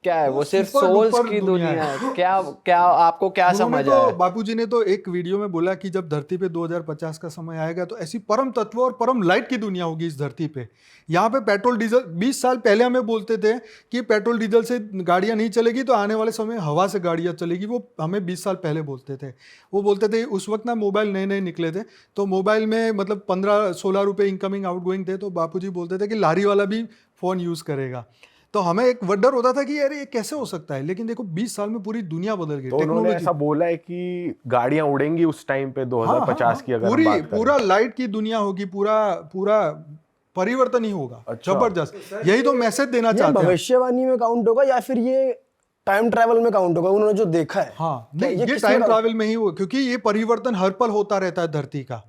क्या है वो सिर्फ सोल्स की दुनिया है, क्या क्या आपको क्या समझ आया? बापूजी ने तो एक वीडियो में बोला कि जब धरती पे 2050 का समय आएगा तो ऐसी परम तत्व और परम लाइट की दुनिया होगी इस धरती पे। यहाँ पे पेट्रोल डीजल, 20 साल पहले हमें बोलते थे कि पेट्रोल डीजल से गाड़ियाँ नहीं चलेगी, तो आने वाले समय हवा से गाड़ियाँ चलेगी, वो हमें 20 साल पहले बोलते थे। वो बोलते थे उस वक्त ना मोबाइल नए नए निकले थे, तो मोबाइल में मतलब 15-16 रुपये इनकमिंग आउटगोइंग थे, तो बापूजी बोलते थे कि लारी वाला भी फ़ोन यूज़ करेगा। तो हमें एक डर होता था कि यार ये कैसे हो सकता है, लेकिन देखो 20 साल में पूरी दुनिया बदल गई। तो उन्होंने ऐसा बोला है कि गाड़ियां उड़ेंगी उस टाइम पे 2050 की अगर पूरी बात करें। पूरा लाइट की दुनिया होगी, पूरा परिवर्तन ही होगा। अच्छा। जबरदस्त, यही तो मैसेज देना चाहते हैं। भविष्यवाणी में काउंट होगा या फिर ये टाइम ट्रैवल में काउंट होगा, उन्होंने जो देखा है? हाँ, क्या नहीं, ये किसमें टाइम काउंट- ट्रैवल में ही होगा, क्योंकि ये परिवर्तन हर पल होता रहता है धरती का।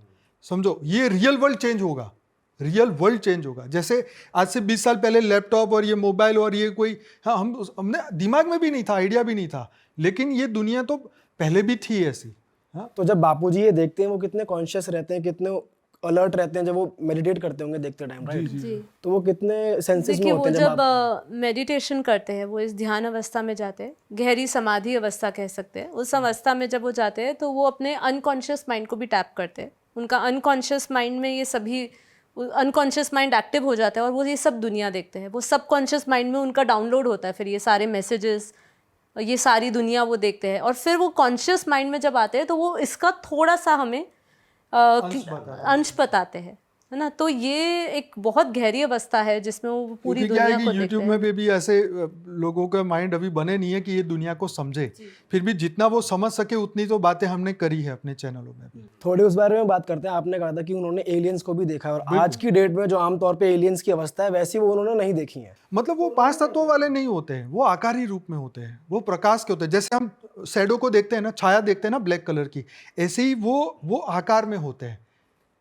समझो, ये रियल वर्ल्ड चेंज होगा, रियल वर्ल्ड चेंज होगा। जैसे आज से 20 साल पहले लैपटॉप और ये मोबाइल और ये कोई, हाँ, हमने दिमाग में भी नहीं था, आइडिया भी नहीं था, लेकिन ये दुनिया तो पहले भी थी ऐसी। हाँ, तो जब बापूजी ये देखते हैं वो कितने कॉन्शियस रहते हैं, कितने अलर्ट रहते हैं जब वो मेडिटेट करते होंगे देखते टाइम, राइट? जी, तो वो कितने सेंसेस में देखिए होते वो हैं जब जब मेडिटेशन करते हैं, वो इस ध्यान अवस्था में जाते हैं, गहरी समाधि अवस्था कह सकते हैं। उस अवस्था में जब वो जाते हैं तो वो अपने अनकॉन्शियस माइंड को भी टैप करते हैं। उनका अनकॉन्शियस माइंड में ये सभी, अनकॉन्शियस माइंड एक्टिव हो जाता है और वो ये सब दुनिया देखते हैं। वो सबकॉन्शियस माइंड में उनका डाउनलोड होता है फिर ये सारे मैसेजेस, ये सारी दुनिया वो देखते हैं, और फिर वो कॉन्शियस माइंड में जब आते हैं तो वो इसका थोड़ा सा हमें अंश बताते हैं, है ना। तो ये एक बहुत गहरी अवस्था है जिसमें वो पूरी क्योंकि क्या दुनिया है को कि देखते YouTube हैं। में भी ऐसे लोगों का माइंड अभी बने नहीं है कि ये दुनिया को समझे, फिर भी जितना वो समझ सके उतनी तो बातें हमने करी है अपने चैनलों में भी। थोड़ी उस बारे में बात करते हैं। आपने कहा था कि उन्होंने एलियंस को भी देखा है, और आज की डेट में जो आमतौर पे एलियंस की अवस्था है वैसी वो उन्होंने नहीं देखी है। मतलब वो 5 तत्वों वाले नहीं होते हैं, वो आकारी रूप में होते हैं, वो प्रकाश के होते हैं। जैसे हम शैडो को देखते हैं ना, छाया देखते हैं ना ब्लैक कलर की, ऐसे ही वो आकार में होते हैं।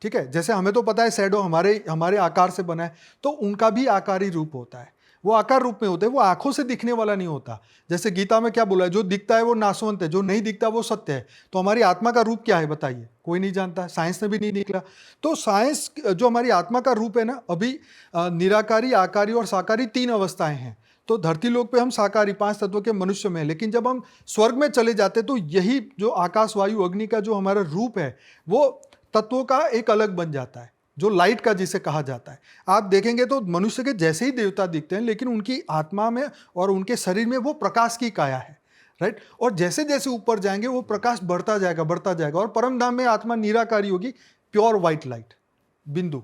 ठीक है, जैसे हमें तो पता है शैडो हमारे आकार से बना है, तो उनका भी आकारी रूप होता है। वो आकार रूप में होते हैं, वो आंखों से दिखने वाला नहीं होता। जैसे गीता में क्या बोला है, जो दिखता है वो नाशवंत है, जो नहीं दिखता वो सत्य है। तो हमारी आत्मा का रूप क्या है बताइए, कोई नहीं जानता, साइंस ने भी नहीं निकला। तो साइंस जो हमारी आत्मा का रूप है ना, अभी निराकारी, आकारी और साकारी 3 अवस्थाएं हैं। तो धरती लोक पे हम साकारी 5 तत्वों के मनुष्य में हैं, लेकिन जब हम स्वर्ग में चले जाते तो यही जो आकाश, वायु, अग्नि का जो हमारा रूप है वो तत्वों का एक अलग बन जाता है, जो लाइट का जिसे कहा जाता है। आप देखेंगे तो मनुष्य के जैसे ही देवता दिखते हैं, लेकिन उनकी आत्मा में और उनके शरीर में वो प्रकाश की काया है, राइट। और जैसे जैसे ऊपर जाएंगे वो प्रकाश बढ़ता जाएगा, और परम धाम में आत्मा निराकारी होगी, प्योर व्हाइट लाइट बिंदु,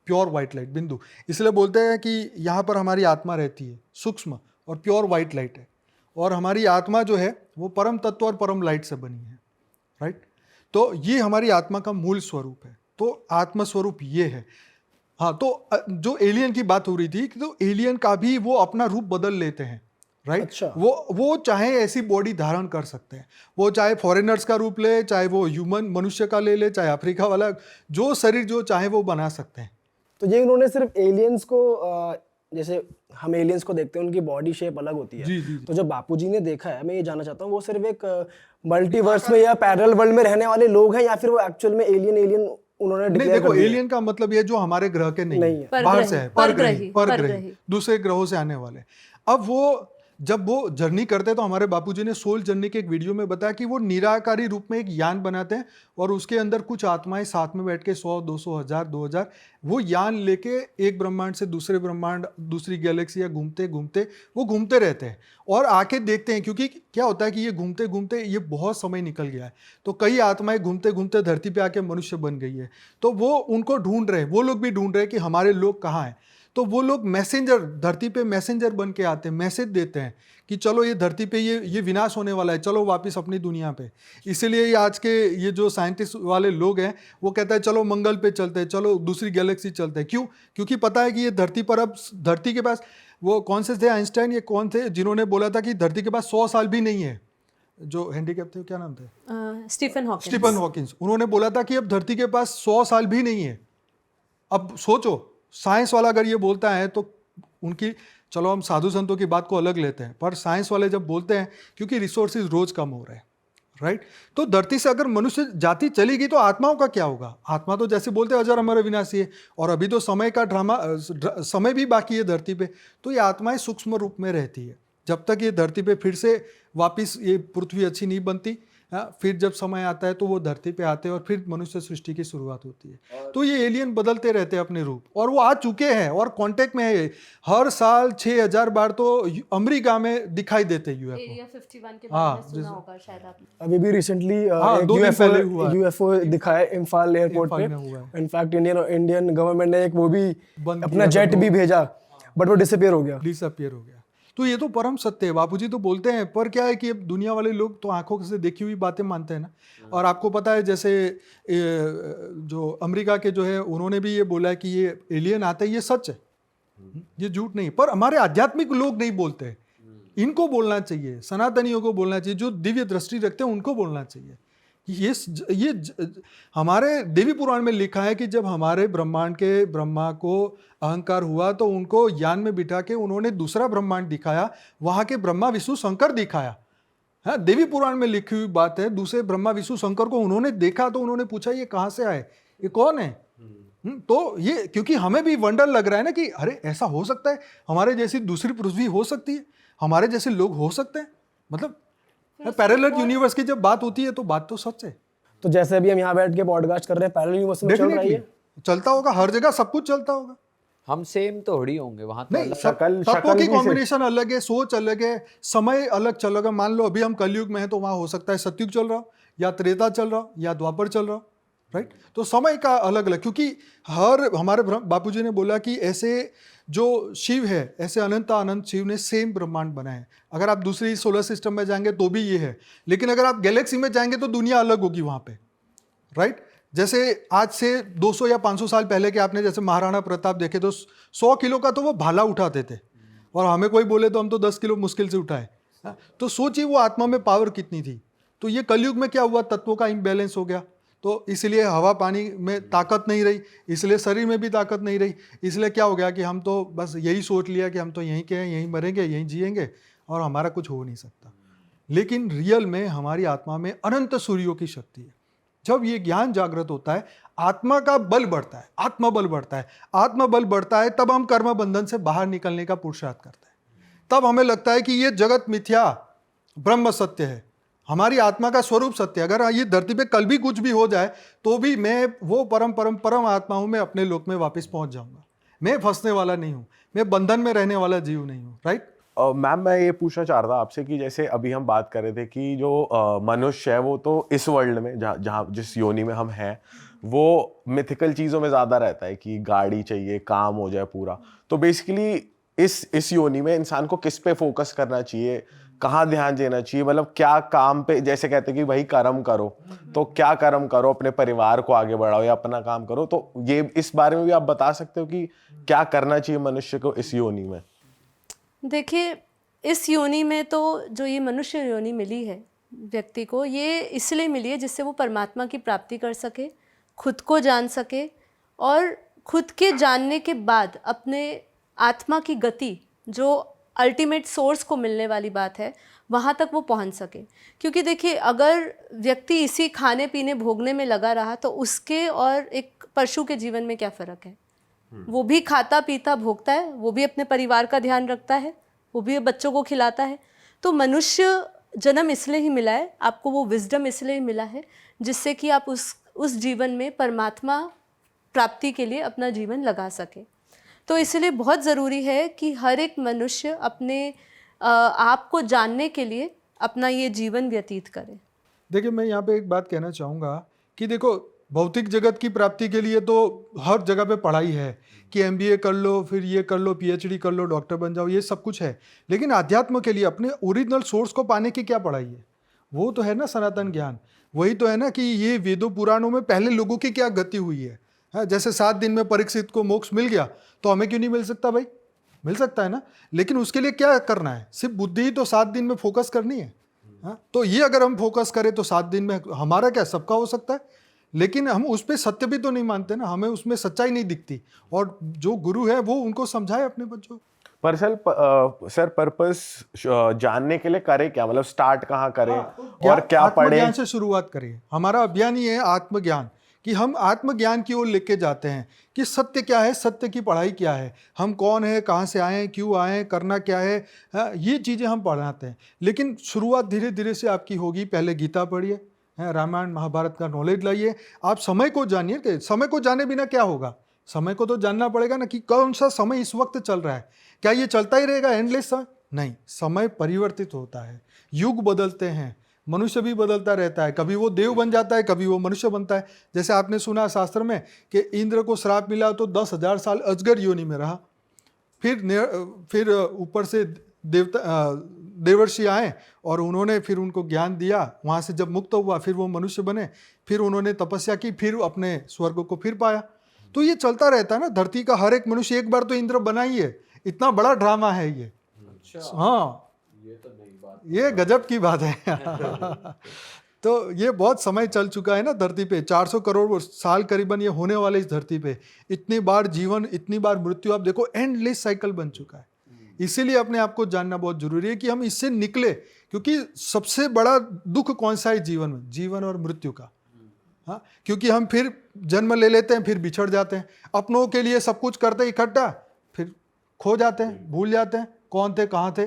प्योर व्हाइट लाइट बिंदु। इसलिए बोलते हैं कि यहाँ पर हमारी आत्मा रहती है, सूक्ष्म और प्योर व्हाइट लाइट है, और हमारी आत्मा जो है वो परम तत्व और परम लाइट से बनी है, राइट। तो ये हमारी आत्मा का मूल स्वरूप है। तो आत्म स्वरूप ये है। हाँ, तो जो एलियन की बात हो रही थी, तो एलियन का भी वो अपना रूप बदल लेते हैं, राइट। अच्छा। वो चाहे ऐसी बॉडी धारण कर सकते हैं, वो चाहे फॉरेनर्स का रूप ले, चाहे वो ह्यूमन मनुष्य का ले, चाहे अफ्रीका वाला, जो शरीर जो चाहे वो बना सकते हैं। तो ये उन्होंने सिर्फ एलियंस को, जैसे हम एलियंस को देखते हैं उनकी बॉडी शेप अलग होती है, जी। तो जब बापूजी ने देखा है, मैं ये जानना चाहता हूँ, वो सिर्फ एक मल्टीवर्स में या पैरेलल वर्ल्ड में रहने वाले लोग हैं, या फिर वो एक्चुअल में एलियन उन्होंने नहीं डिक्लेयर देखो, कर दिया? एलियन का मतलब ये जो हमारे ग्रह के नहीं नहीं है, है। बाहर से है, परग्रही, परग्रही, दूसरे ग्रहों से आने वाले। अब वो जब वो जर्नी करते हैं तो हमारे बापूजी ने सोल जर्नी के एक वीडियो में बताया कि वो निराकारी रूप में एक यान बनाते हैं और उसके अंदर कुछ आत्माएं साथ में बैठ के 100, 200, 1000, 2000 वो यान लेके एक ब्रह्मांड से दूसरे ब्रह्मांड, दूसरी गैलेक्सी या घूमते घूमते वो घूमते रहते हैं और आके देखते हैं। क्योंकि क्या होता है कि ये घूमते घूमते ये बहुत समय निकल गया है, तो कई आत्माएं घूमते घूमते धरती पे आके मनुष्य बन गई है, तो वो उनको ढूंढ रहे हैं, वो लोग भी ढूंढ रहे हैं कि हमारे लोग कहाँ हैं। तो वो लोग मैसेंजर, धरती पे मैसेंजर बन के आते हैं, मैसेज देते हैं कि चलो ये धरती पे ये विनाश होने वाला है, चलो वापस अपनी दुनिया पे। इसीलिए ये आज के ये जो साइंटिस्ट वाले लोग हैं वो कहते हैं चलो मंगल पे चलते हैं, चलो दूसरी गैलेक्सी चलते हैं। क्यों? क्योंकि पता है कि ये धरती पर अब धरती के पास, वो कौन से थे आइंस्टाइन, ये कौन थे जिन्होंने बोला था कि धरती के पास 100 साल भी नहीं है, जो हैंडीकैप थे, क्या नाम थे? Stephen Hawkins. उन्होंने बोला था कि अब धरती के पास 100 साल भी नहीं है। अब सोचो, साइंस वाला अगर ये बोलता है तो उनकी, चलो हम साधु संतों की बात को अलग लेते हैं, पर साइंस वाले जब बोलते हैं, क्योंकि रिसोर्सेज रोज कम हो रहे हैं, राइट? तो धरती से अगर मनुष्य जाति चलेगी तो आत्माओं का क्या होगा? आत्मा तो जैसे बोलते हैं अजर अमर अविनाशी है, और अभी तो समय का समय भी बाकी है धरती पे, तो ये आत्माएं सूक्ष्म रूप में रहती है। जब तक ये धरती पे फिर से वापिस ये पृथ्वी अच्छी नहीं बनती, फिर जब समय आता है तो वो धरती पे आते हैं और फिर मनुष्य सृष्टि की शुरुआत होती है। तो ये एलियन बदलते रहते हैं अपने रूप, और वो आ चुके हैं और कांटेक्ट में है। हर साल 6000 बार तो अमेरिका में दिखाई देते हैं यूएफओ। एरिया 51 के बारे में सुना होगा शायद आपने। अभी भी रिसेंटली दो दिन पहले हुआ है। यूएफओ दिखाया इम्फाल एयरपोर्ट इम्फाल पे। में हुआ है। इनफैक्ट इंडियन गवर्नमेंट ने एक वो भी बंद अपना किया था, जेट भी भेजा, बट वो डिसअपियर हो गया। डिसअपियर हो गया। तो ये तो परम सत्य है, बापूजी तो बोलते हैं। पर क्या है कि अब दुनिया वाले लोग तो आंखों से देखी हुई बातें मानते हैं ना। और आपको पता है जैसे जो अमेरिका के जो है उन्होंने भी ये बोला है कि ये एलियन आते हैं, ये सच है, ये झूठ नहीं। पर हमारे आध्यात्मिक लोग नहीं बोलते, इनको बोलना चाहिए, सनातनियों को बोलना चाहिए, जो दिव्य दृष्टि रखते हैं उनको बोलना चाहिए। ये हमारे देवी पुराण में लिखा है कि जब हमारे ब्रह्मांड के ब्रह्मा को अहंकार हुआ तो उनको यान में बिठा के उन्होंने दूसरा ब्रह्मांड दिखाया, वहां के ब्रह्मा विष्णु शंकर दिखाया। हाँ, देवी पुराण में लिखी हुई बात है। दूसरे ब्रह्मा विष्णु शंकर को उन्होंने देखा तो उन्होंने पूछा ये कहाँ से आए, ये कौन है? तो ये क्योंकि हमें भी वंडर लग रहा है ना कि अरे ऐसा हो सकता है, हमारे जैसी दूसरी पृथ्वी हो सकती है, हमारे जैसे लोग हो सकते हैं। मतलब पैरेलल यूनिवर्स की जब बात होती है तो बात तो सच है। तो जैसे अभी हम यहाँ बैठ के पॉडकास्ट कर रहे हैं, पैरेलल यूनिवर्स में चल रहा है ये? चलता होगा, हर जगह सब कुछ चलता होगा। हम सेम तो थोड़ी होंगे वहां तो नहीं, शक्ल सबको की भी कॉम्बिनेशन अलग है, सोच अलग है, समय अलग चलेगा। मान लो अभी हम कलयुग में हैं तो वहां हो सकता है सतयुग चल रहा हो, या त्रेता चल रहा हो, या द्वापर चल रहा हो, राइट? तो समय का अलग अलग, क्योंकि हमारे बापूजी ने बोला कि ऐसे जो शिव है, ऐसे अनंत शिव ने सेम ब्रह्मांड बनाए। अगर आप दूसरी सोलर सिस्टम में जाएंगे तो भी ये है, लेकिन अगर आप गैलेक्सी में जाएंगे तो दुनिया अलग होगी वहां पे, राइट? जैसे आज से 200 या 500 साल पहले के आपने जैसे महाराणा प्रताप देखे तो 100 किलो का तो वो भाला उठाते थे, और हमें कोई बोले तो हम तो 10 किलो मुश्किल से उठाए। तो सोचिए वो आत्मा में पावर कितनी थी। तो ये कलयुग में क्या हुआ, तत्वों का इम्बैलेंस हो गया, तो इसलिए हवा पानी में ताकत नहीं रही, इसलिए शरीर में भी ताकत नहीं रही। इसलिए क्या हो गया कि हम तो बस यही सोच लिया कि हम तो यहीं के हैं, यहीं मरेंगे, यहीं जिएंगे, और हमारा कुछ हो नहीं सकता। लेकिन रियल में हमारी आत्मा में अनंत सूर्यों की शक्ति है। जब ये ज्ञान जागृत होता है, आत्मा का बल बढ़ता है, आत्मबल बढ़ता है, आत्मबल बढ़ता है, तब हम कर्म बंधन से बाहर निकलने का पुरुषार्थ करते हैं। तब हमें लगता है कि ये जगत मिथ्या, ब्रह्म सत्य है, हमारी आत्मा का स्वरूप सत्य है। अगर ये धरती पे कल भी कुछ भी हो जाए तो भी मैं वो परम आत्मा हूं, मैं अपने लोक में वापस पहुंच जाऊंगा। मैं फंसने वाला नहीं हूं, मैं बंधन में रहने वाला जीव नहीं हूं, राइट? मैम मैं ये पूछना चाह रहा था आपसे कि जैसे अभी हम बात कर रहे थे कि जो मनुष्य है वो तो इस वर्ल्ड में जहाँ जिस योनि में हम हैं वो मिथिकल चीज़ों में ज़्यादा रहता है कि गाड़ी चाहिए, काम हो जाए पूरा। तो बेसिकली इस योनि में इंसान को किस पे फोकस करना चाहिए, कहाँ ध्यान देना चाहिए? मतलब क्या काम पे, जैसे कहते हैं कि भाई कर्म करो, तो क्या कर्म करो, अपने परिवार को आगे बढ़ाओ या अपना काम करो? तो ये इस बारे में भी आप बता सकते हो कि क्या करना चाहिए मनुष्य को इस योनि में? देखिए, इस योनि में तो जो ये मनुष्य योनि मिली है व्यक्ति को, ये इसलिए मिली है जिससे वो परमात्मा की प्राप्ति कर सके, खुद को जान सके, और खुद के जानने के बाद अपने आत्मा की गति, जो अल्टीमेट सोर्स को मिलने वाली बात है, वहाँ तक वो पहुँच सके। क्योंकि देखिए अगर व्यक्ति इसी खाने पीने भोगने में लगा रहा तो उसके और एक पशु के जीवन में क्या फ़र्क है। वो भी खाता पीता भोगता है, वो भी अपने परिवार का ध्यान रखता है, वो भी बच्चों को खिलाता है। तो मनुष्य जन्म इसलिए ही मिला है, आपको वो विजडम इसलिए ही मिला है जिससे कि आप उस जीवन में परमात्मा प्राप्ति के लिए अपना जीवन लगा सके। तो इसलिए बहुत ज़रूरी है कि हर एक मनुष्य अपने आप को जानने के लिए अपना ये जीवन व्यतीत करे। देखिए मैं यहाँ पे एक बात कहना चाहूँगा कि देखो भौतिक जगत की प्राप्ति के लिए तो हर जगह पे पढ़ाई है कि MBA कर लो, फिर ये कर लो, PhD कर लो, डॉक्टर बन जाओ, ये सब कुछ है। लेकिन अध्यात्म के लिए अपने ओरिजिनल सोर्स को पाने की क्या पढ़ाई है? वो तो है ना सनातन ज्ञान। वही तो है ना कि ये वेदों पुराणों में पहले लोगों की क्या गति हुई है। हाँ, जैसे 7 दिन में परीक्षित को मोक्ष मिल गया तो हमें क्यों नहीं मिल सकता भाई? मिल सकता है ना। लेकिन उसके लिए क्या करना है? सिर्फ बुद्धि ही तो 7 दिन में फोकस करनी है। हाँ, तो ये अगर हम फोकस करें तो 7 दिन में हमारा क्या सबका हो सकता है। लेकिन हम उस पर सत्य भी तो नहीं मानते ना, हमें उसमें सच्चाई नहीं दिखती। और जो गुरु है वो उनको समझाए अपने बच्चों को। पर सर पर्पस जानने के लिए करे क्या, मतलब स्टार्ट कहाँ करें और क्या पढ़े? आत्मज्ञान से शुरुआत करिए। हमारा अभियान ही है आत्मज्ञान, कि हम आत्मज्ञान की ओर लेके जाते हैं कि सत्य क्या है, सत्य की पढ़ाई क्या है, हम कौन है, कहाँ से आए हैं, क्यों आए हैं, करना क्या है, ये चीज़ें हम पढ़ाते हैं। लेकिन शुरुआत धीरे धीरे से आपकी होगी। पहले गीता पढ़िए, रामायण महाभारत का नॉलेज लाइए, आप समय को जानिए। कि समय को जाने बिना क्या होगा? समय को तो जानना पड़ेगा ना कि कौन सा समय इस वक्त चल रहा है। क्या ये चलता ही रहेगा एंडलेस समय? नहीं, समय परिवर्तित होता है, युग बदलते हैं, मनुष्य भी बदलता रहता है। कभी वो देव बन जाता है, कभी वो मनुष्य बनता है। जैसे आपने सुना शास्त्र में कि इंद्र को श्राप मिला तो 10,000 साल अजगर योनि में रहा। फिर ऊपर से देवर्षि आए और उन्होंने फिर उनको ज्ञान दिया। वहाँ से जब मुक्त हुआ फिर वो मनुष्य बने, फिर उन्होंने तपस्या की, फिर अपने स्वर्ग को फिर पाया। तो ये चलता रहता है ना। धरती का हर एक मनुष्य एक बार तो इंद्र बना ही है। इतना बड़ा ड्रामा है ये। हाँ, ये गजब की बात है। तो ये बहुत समय चल चुका है ना धरती पे। 400 करोड़ साल करीबन ये होने वाले इस धरती पे। इतनी बार जीवन, इतनी बार मृत्यु, आप देखो एंडलेस साइकिल बन चुका है। इसीलिए अपने आप को जानना बहुत जरूरी है कि हम इससे निकले। क्योंकि सबसे बड़ा दुख कौन सा है जीवन में? जीवन और मृत्यु का। हाँ, क्योंकि हम फिर जन्म ले लेते हैं, फिर बिछड़ जाते हैं, अपनों के लिए सब कुछ करते हैं इकट्ठा, फिर खो जाते हैं, भूल जाते हैं कौन थे, कहाँ थे।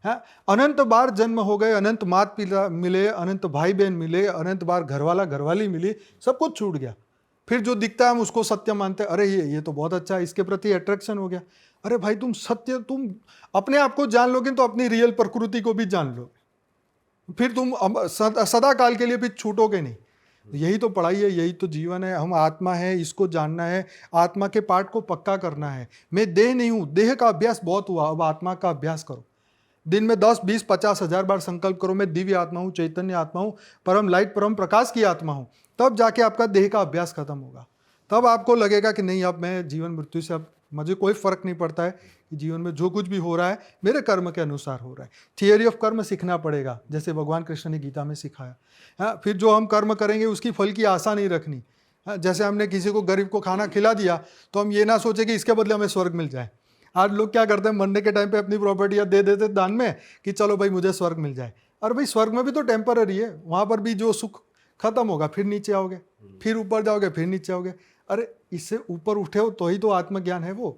हाँ, अनंत बार जन्म हो गए, अनंत माता पिता मिले, अनंत भाई बहन मिले, अनंत बार घरवाला घरवाली मिली, सब कुछ छूट गया। फिर जो दिखता है हम उसको सत्य मानते हैं। अरे ये तो बहुत अच्छा है, इसके प्रति अट्रैक्शन हो गया। अरे भाई तुम अपने आप को जान लोगे तो अपनी रियल प्रकृति को भी जान लोगे, फिर तुम सदा काल के लिए भी छूटोगे नहीं। यही तो पढ़ाई है, यही तो जीवन है। हम आत्मा है, इसको जानना है, आत्मा के पार्ट को पक्का करना है। मैं देह नहीं हूँ, देह का अभ्यास बहुत हुआ, अब आत्मा का अभ्यास करो। दिन में 10, 20, 50 हजार बार संकल्प करो, मैं दिव्य आत्मा हूँ, चैतन्य आत्मा हूँ, परम लाइट, परम प्रकाश की आत्मा हूँ। तब जाके आपका देह का अभ्यास खत्म होगा। तब आपको लगेगा कि नहीं, अब मैं जीवन मृत्यु से, अब मुझे कोई फर्क नहीं पड़ता है कि जीवन में जो कुछ भी हो रहा है मेरे कर्म के अनुसार हो रहा है। थियरी ऑफ कर्म सीखना पड़ेगा, जैसे भगवान कृष्ण ने गीता में सिखाया। हाँ, फिर जो हम कर्म करेंगे उसकी फल की आशा नहीं रखनी। हाँ, जैसे हमने किसी को गरीब को खाना खिला दिया तो हम ये ना सोचे कि इसके बदले हमें स्वर्ग मिल जाए। आज लोग क्या करते हैं, मरने के टाइम पे अपनी प्रॉपर्टियाँ दे देते दान में कि चलो भाई मुझे स्वर्ग मिल जाए। और भाई स्वर्ग में भी तो टेम्पररी है, वहाँ पर भी जो सुख खत्म होगा, फिर नीचे आओगे, फिर ऊपर जाओगे, फिर नीचे आओगे। अरे इससे ऊपर उठे हो तो ही तो आत्मज्ञान है वो,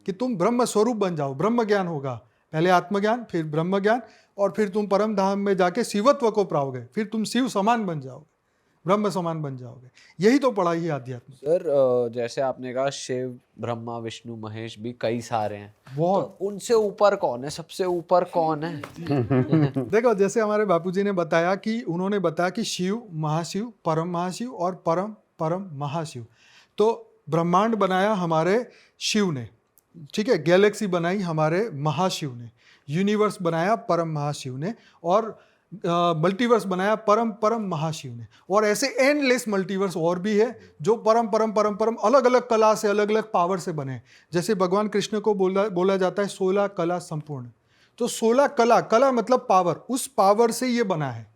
कि तुम ब्रह्म स्वरूप बन जाओ। ब्रह्म ज्ञान होगा, पहले आत्मज्ञान, फिर ब्रह्म ज्ञान, और फिर तुम परम धाम में जाके शिवत्व को पाओगे, फिर तुम शिव समान बन जाओगे, ब्रह्म समान बन जाओगे। यही तो पढ़ाई है अध्यात्म। सर जैसे आपने कहा शिव, ब्रह्मा, विष्णु, महेश भी कई सारे हैं, बहुत। तो उनसे ऊपर कौन है? सबसे ऊपर कौन है? देखो, जैसे हमारे बापूजी ने बताया कि उन्होंने बताया कि शिव, महाशिव, परम महाशिव और परम परम महाशिव। तो ब्रह्मांड बनाया हमारे शिव ने, ठीक है, गैलेक्सी बनाई हमारे महाशिव ने, यूनिवर्स बनाया परम महाशिव ने, और मल्टीवर्स बनाया परम परम महाशिव ने। और ऐसे एंडलेस मल्टीवर्स और भी है जो परम परम परम परम अलग अलग कला से, अलग अलग पावर से बने। जैसे भगवान कृष्ण को बोला जाता है 16 कला संपूर्ण। तो 16 कला मतलब पावर, उस पावर से ये बना है,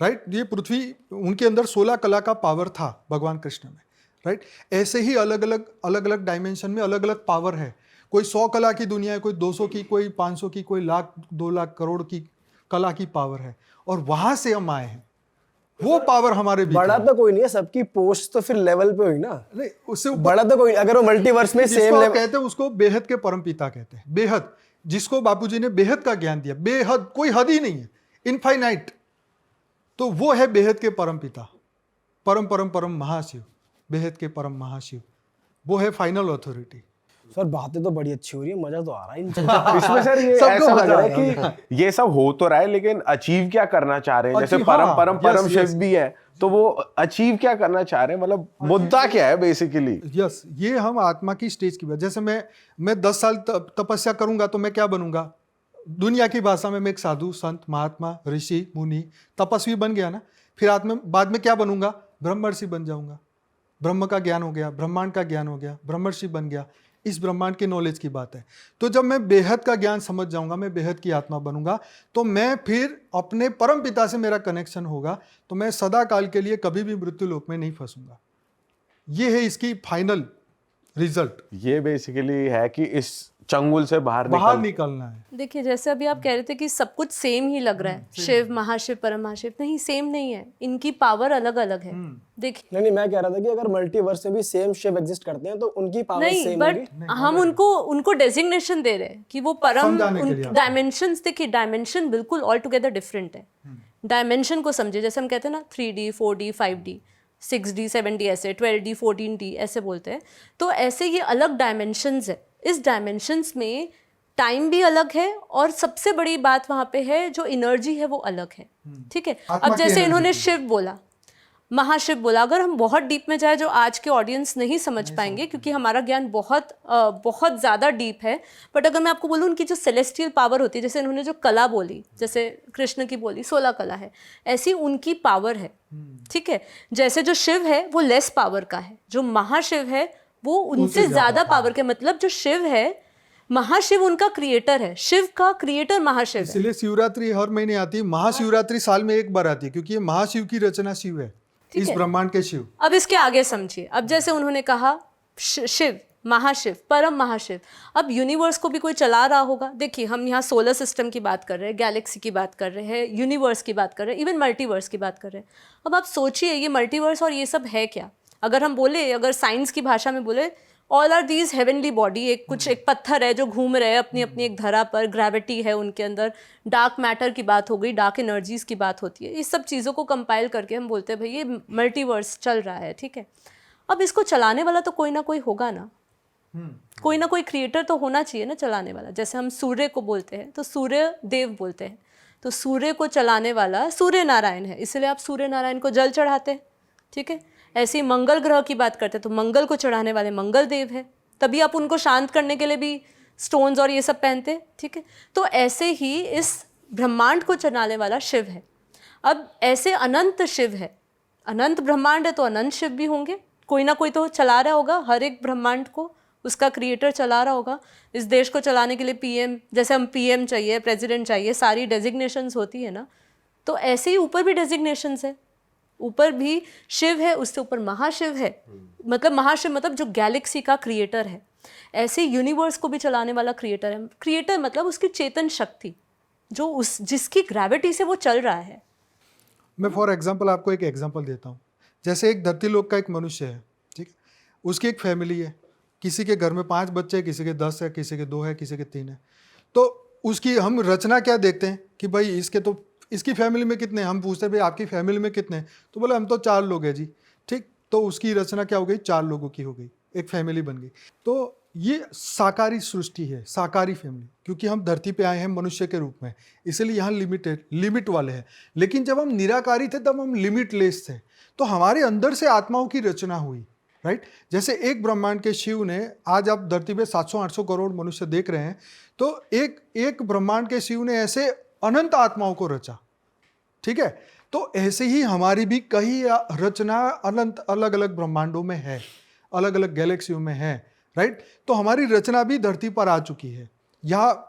राइट। ये पृथ्वी, उनके अंदर 16 कला का पावर था भगवान कृष्ण में, राइट। ऐसे ही अलग अलग डायमेंशन में अलग अलग पावर है। कोई 100 कला की दुनिया है, कोई 200 की, कोई 500 की, कोई 1 लाख 2 लाख करोड़ की कला की पावर है, और वहां से हम आए हैं। वो पावर हमारे भीतर बड़ा है। तो कोई नहीं है, सबकी पोस्ट तो फिर लेवल पे हुई ना। नहीं, उससे ऊपर बड़ा तो कोई, अगर वो मल्टीवर्स में जिसको सेम आप लेवल, कहते हैं उसको बेहद के परम पिता कहते हैं। बेहद, जिसको बापूजी ने बेहद का ज्ञान दिया, बेहद, कोई हद ही नहीं है, इनफाइनाइट, तो वो है बेहद के परम पिता, परम परम परम महाशिव, बेहद के परम महाशिव, वो है फाइनल अथॉरिटी। सर बातें तो बड़ी अच्छी हो रही है, मजा तो आ रहा है इन चीज़ों इसमें सर ये सबको ऐसा लग मजा रहा आ है कि ये सब हो तो रहा है, लेकिन अचीव क्या करना चाह रहे हैं? जैसे परम हाँ, परम yes, परम yes. शिव भी है, तो वो अचीव क्या करना चाह रहे हैं? मतलब मुद्दा क्या है बेसिकली? यस, ये हम आत्मा की स्टेज की बात। जैसे मैं 10 साल तपस्या करूंगा तो मैं क्या बनूंगा? दुनिया की भाषा में मैं एक साधु, संत, महात्मा, ऋषि, मुनि, तपस्वी बन गया ना। फिर बाद में क्या बनूंगा? ब्रह्मर्षि बन जाऊंगा। ब्रह्म का ज्ञान हो गया, ब्रह्मांड का ज्ञान हो गया, ब्रह्मर्षि बन गया। इस ब्रह्मांड के नॉलेज की बात है। तो जब मैं बेहद का ज्ञान समझ जाऊंगा, मैं बेहद की आत्मा बनूंगा, तो मैं फिर अपने परम पिता से मेरा कनेक्शन होगा, तो मैं सदा काल के लिए कभी भी मृत्यु लोक में नहीं फंसूंगा। ये है इसकी फाइनल रिजल्ट। ये बेसिकली है कि इस चंगुल से बाहर निकलना है। देखिए जैसे अभी आप कह रहे थे कि सब कुछ सेम ही लग रहा है, शिव, महाशिव, परम महाशिव, नहीं सेम नहीं है, इनकी पावर अलग अलग है। देखिए नहीं, मैं कह रहा था कि अगर मल्टीवर्स में भी सेम शिव एग्जिस्ट करते हैं तो उनकी पावर नहीं, सेम बट होगी। हम उनको डेजिग्नेशन दे रहे हैं कि वो परम, समझाने के लिए आपको। डायमेंशंस, देखिए डायमेंशन बिल्कुल ऑल टुगेदर डिफरेंट है। डायमेंशन को समझे, जैसे हम कहते हैं ना 3D 4D 5D 6D 7D, ऐसे 12D 14D ऐसे बोलते हैं, तो ऐसे ये अलग डायमेंशंस है। इस डायमेंशंस में टाइम भी अलग है, और सबसे बड़ी बात वहाँ पे है जो एनर्जी है वो अलग है। ठीक है, आत्मा अब की जैसे energy इन्होंने की। शिव बोला, महाशिव बोला, अगर हम बहुत डीप में जाए जो आज के ऑडियंस नहीं समझ पाएंगे क्योंकि हमारा ज्ञान बहुत ज़्यादा डीप है, बट अगर मैं आपको बोलूँ उनकी जो सेलेस्टियल पावर होती है, जैसे इन्होंने जो कला बोली, जैसे कृष्ण की बोली 16 कला है, ऐसी उनकी पावर है। ठीक है, जैसे जो शिव है वो लेस पावर का है, जो महाशिव है वो उनसे ज़्यादा पावर के, मतलब जो शिव है, महाशिव उनका क्रिएटर है, शिव का क्रिएटर महाशिव है। इसलिए शिवरात्रि हर महीने आती है, महाशिवरात्रि साल में एक बार आती है, क्योंकि ये महाशिव की रचना शिव है, इस ब्रह्मांड के शिव। अब इसके आगे समझिए, अब जैसे उन्होंने कहा शिव, महाशिव, परम महाशिव, अब यूनिवर्स को भी कोई चला रहा होगा। देखिए हम यहाँ सोलर सिस्टम की बात कर रहे हैं, गैलेक्सी की बात कर रहे हैं, यूनिवर्स की बात कर रहे हैं, इवन मल्टीवर्स की बात कर रहे हैं। अब आप सोचिए ये मल्टीवर्स और ये सब है क्या? अगर हम बोले, अगर साइंस की भाषा में बोले, all are these heavenly body, एक पत्थर है जो घूम रहे हैं अपनी अपनी एक धरा पर, ग्रेविटी है उनके अंदर, डार्क मैटर की बात हो गई, डार्क एनर्जीज की बात होती है, इस सब चीज़ों को कंपाइल करके हम बोलते हैं भाई ये मल्टीवर्स चल रहा है। ठीक है, अब इसको चलाने वाला तो कोई ना कोई होगा ना, कोई ना कोई क्रिएटर तो होना चाहिए ना चलाने वाला। जैसे हम सूर्य को बोलते हैं तो सूर्य देव बोलते हैं, तो सूर्य को चलाने वाला सूर्य नारायण है, इसलिए आप सूर्य नारायण को जल चढ़ाते हैं। ठीक है, ऐसे ही मंगल ग्रह की बात करते हैं तो मंगल को चढ़ाने वाले मंगल देव है, तभी आप उनको शांत करने के लिए भी स्टोन्स और ये सब पहनते हैं। ठीक है, तो ऐसे ही इस ब्रह्मांड को चलाने वाला शिव है। अब ऐसे अनंत शिव है, अनंत ब्रह्मांड है तो अनंत शिव भी होंगे, कोई ना कोई तो चला रहा होगा, हर एक ब्रह्मांड को उसका क्रिएटर चला रहा होगा। इस देश को चलाने के लिए पीएम, जैसे हम पीएम चाहिए, प्रेसिडेंट चाहिए, सारी डेजिग्नेशंस होती है ना, तो ऐसे ही ऊपर भी डेजिग्नेशंस है, ऊपर भी शिव है, उससे ऊपर महाशिव है, मतलब महाशिव मतलब जो गैलेक्सी का क्रिएटर है, ऐसे यूनिवर्स को भी चलाने वाला क्रिएटर है। क्रिएटर मतलब उसकी चेतन शक्ति जो जिसकी ग्रेविटी से वो चल रहा है। मैं फॉर एग्जांपल आपको एक एग्जांपल देता हूँ। जैसे एक धरती लोक का एक मनुष्य है, ठीक है, उसकी एक फैमिली है, किसी के घर में 5 बच्चे हैं, किसी के 10 है, किसी के 2 है, किसी के 3 है। तो उसकी हम रचना क्या देखते हैं कि भाई इसकी फैमिली में कितने, हम पूछते हैं भाई आपकी फैमिली में कितने, तो बोले हम तो 4 लोग हैं जी। ठीक, तो उसकी रचना क्या हो गई, 4 लोगों की हो गई, एक फैमिली बन गई। तो ये साकारी सृष्टि है, साकारी फैमिली, क्योंकि हम धरती पे आए हैं मनुष्य के रूप में, इसलिए यहाँ लिमिट वाले हैं। लेकिन जब हम निराकारी थे तब हम लिमिटलेस थे, तो हमारे अंदर से आत्माओं की रचना हुई, राइट। जैसे एक ब्रह्मांड के शिव ने, आज आप धरती पे 700-800 करोड़ मनुष्य देख रहे हैं, तो एक ब्रह्मांड के शिव ने ऐसे अनंत आत्माओं को रचा। ठीक है, तो ऐसे ही हमारी भी कई रचना अनंत अलग अलग ब्रह्मांडों में है, अलग अलग गैलेक्सियों में है, राइट। तो हमारी रचना भी धरती पर आ चुकी है। यहाँ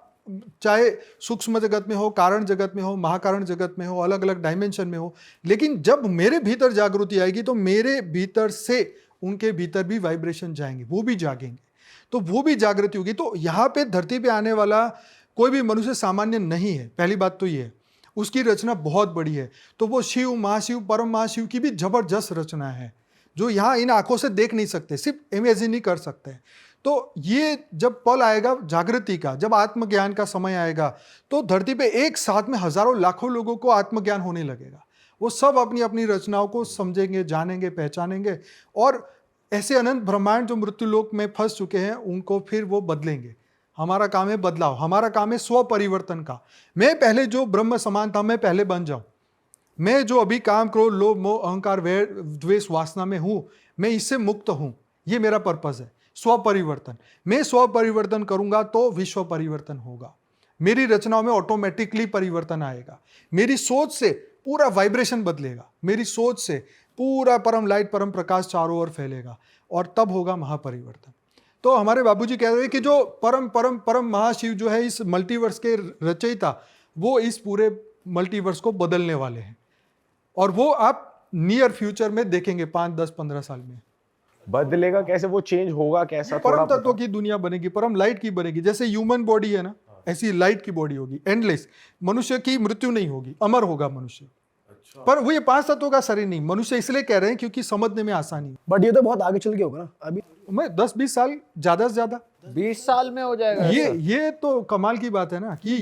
चाहे सूक्ष्म जगत में हो, कारण जगत में हो, महाकारण जगत में हो, अलग अलग डायमेंशन में हो, लेकिन जब मेरे भीतर जागृति आएगी तो मेरे भीतर से उनके भीतर भी वाइब्रेशन जाएंगे, वो भी जागेंगे, तो वो भी जागृति होगी। तो यहाँ पे धरती पे आने वाला कोई भी मनुष्य सामान्य नहीं है, पहली बात तो ये है। उसकी रचना बहुत बड़ी है। तो वो शिव, महाशिव, परम महाशिव की भी जबरदस्त रचना है जो यहाँ इन आंखों से देख नहीं सकते, सिर्फ इमेजिन ही कर सकते हैं। तो ये जब पल आएगा जागृति का, जब आत्मज्ञान का समय आएगा, तो धरती पे एक साथ में हजारों लाखों लोगों को आत्मज्ञान होने लगेगा। वो सब अपनी अपनी रचनाओं को समझेंगे, जानेंगे, पहचानेंगे, और ऐसे अनंत ब्रह्मांड जो मृत्युलोक में फंस चुके हैं उनको फिर वो बदलेंगे। हमारा काम है बदलाव, हमारा काम है स्व परिवर्तन का। मैं पहले जो ब्रह्म समान था मैं पहले बन जाऊं। मैं जो अभी काम, क्रोध, लोभ, मोह, अहंकार, वैर, द्वेष, वासना में हूं, मैं इससे मुक्त हूं। ये मेरा पर्पस है, स्व परिवर्तन। मैं स्व परिवर्तन करूंगा तो विश्व परिवर्तन होगा। मेरी रचनाओं में ऑटोमेटिकली परिवर्तन आएगा। मेरी सोच से पूरा वाइब्रेशन बदलेगा, मेरी सोच से पूरा परम लाइट, परम प्रकाश चारों ओर फैलेगा, और तब होगा महापरिवर्तन। तो हमारे बाबूजी कह रहे हैं कि जो परम परम परम महाशिव जो है इस मल्टीवर्स के रचयिता, वो इस पूरे मल्टीवर्स को बदलने वाले हैं, और वो आप नियर फ्यूचर में देखेंगे 5, 10, 15 साल में। बदलेगा कैसे, वो चेंज होगा कैसा, थोड़ा परम तत्व की दुनिया बनेगी, परम लाइट की बनेगी। जैसे ह्यूमन बॉडी है ना, ऐसी लाइट की बॉडी होगी, एंडलेस। मनुष्य की मृत्यु नहीं होगी, अमर होगा मनुष्य। पर वो ये 5 तत्वों का शरीर नहीं, मनुष्य इसलिए कह रहे हैं क्योंकि समझने में आसानी। बट ये तो बहुत आगे चल के होगा ना, अभी मैं 10-20 साल ज्यादा से ज्यादा, 20 साल में हो जाएगा ये तो कमाल की बात है ना कि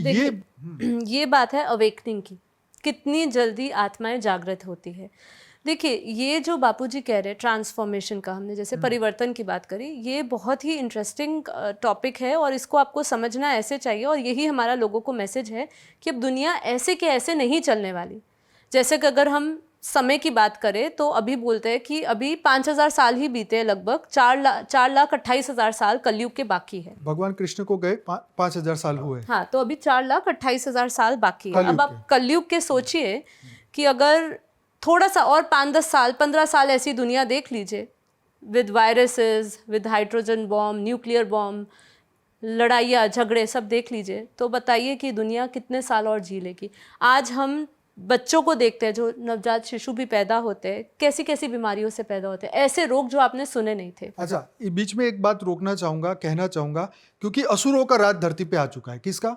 ये बात है अवेकनिंग की, कितनी जल्दी आत्माएं जागृत होती है। देखिए, ये जो बापूजी कह रहे हैं ट्रांसफॉर्मेशन का, हमने जैसे परिवर्तन की बात करी, ये बहुत ही इंटरेस्टिंग टॉपिक है, और इसको आपको समझना ऐसे चाहिए, और यही हमारा लोगों को मैसेज है कि अब दुनिया ऐसे के ऐसे नहीं चलने वाली। जैसे कि अगर हम समय की बात करें तो अभी बोलते हैं कि अभी 5000 साल ही बीते हैं, लगभग 4,28,000 साल कलयुग के बाकी है। भगवान कृष्ण को गए 5000 साल हुए। हाँ, तो अभी 4,28,000 साल बाकी है। अब आप कलयुग के सोचिए कि अगर थोड़ा सा और 5-10 साल, 15 साल ऐसी दुनिया देख लीजिए, with viruses, with hydrogen bomb, nuclear bomb, लड़ाइयाँ, झगड़े सब देख लीजिए, तो बताइए कि दुनिया कितने साल और जी लेगी। आज हम बच्चों को देखते हैं, जो नवजात शिशु भी पैदा होते हैं, कैसी कैसी बीमारियों से पैदा होते हैं, ऐसे रोग जो आपने सुने नहीं थे। अच्छा, बीच में एक बात रोकना चाहूंगा, कहना चाहूंगा, क्योंकि असुरों का राज धरती पे आ चुका है। किसका?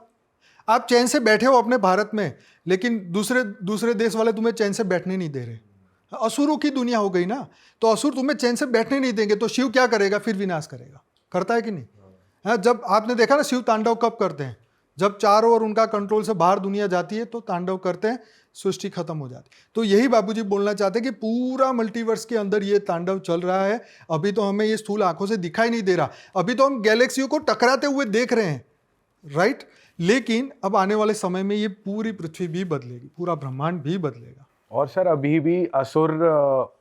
आप चैन से बैठे हो अपने भारत में, लेकिन दूसरे देश वाले तुम्हें चैन से बैठने नहीं दे रहे। असुरों की दुनिया हो गई ना, तो असुर तुम्हें चैन से बैठने नहीं देंगे, तो शिव क्या करेगा? फिर विनाश करेगा। करता है कि नहीं? हाँ, जब आपने देखा ना शिव तांडव कब करते हैं, जब चारों ओर उनका कंट्रोल से बाहर दुनिया जाती है तो तांडव करते हैं, सृष्टि खत्म हो जाती। तो यही बाबूजी बोलना चाहते हैं कि पूरा मल्टीवर्स के अंदर ये तांडव चल रहा है। अभी तो हमें ये स्थूल आंखों से दिखाई नहीं दे रहा, अभी तो हम गैलेक्सियों को टकराते हुए देख रहे हैं, राइट? लेकिन अब आने वाले समय में ये पूरी पृथ्वी भी बदलेगी, पूरा ब्रह्मांड भी बदलेगा। और सर अभी भी असुर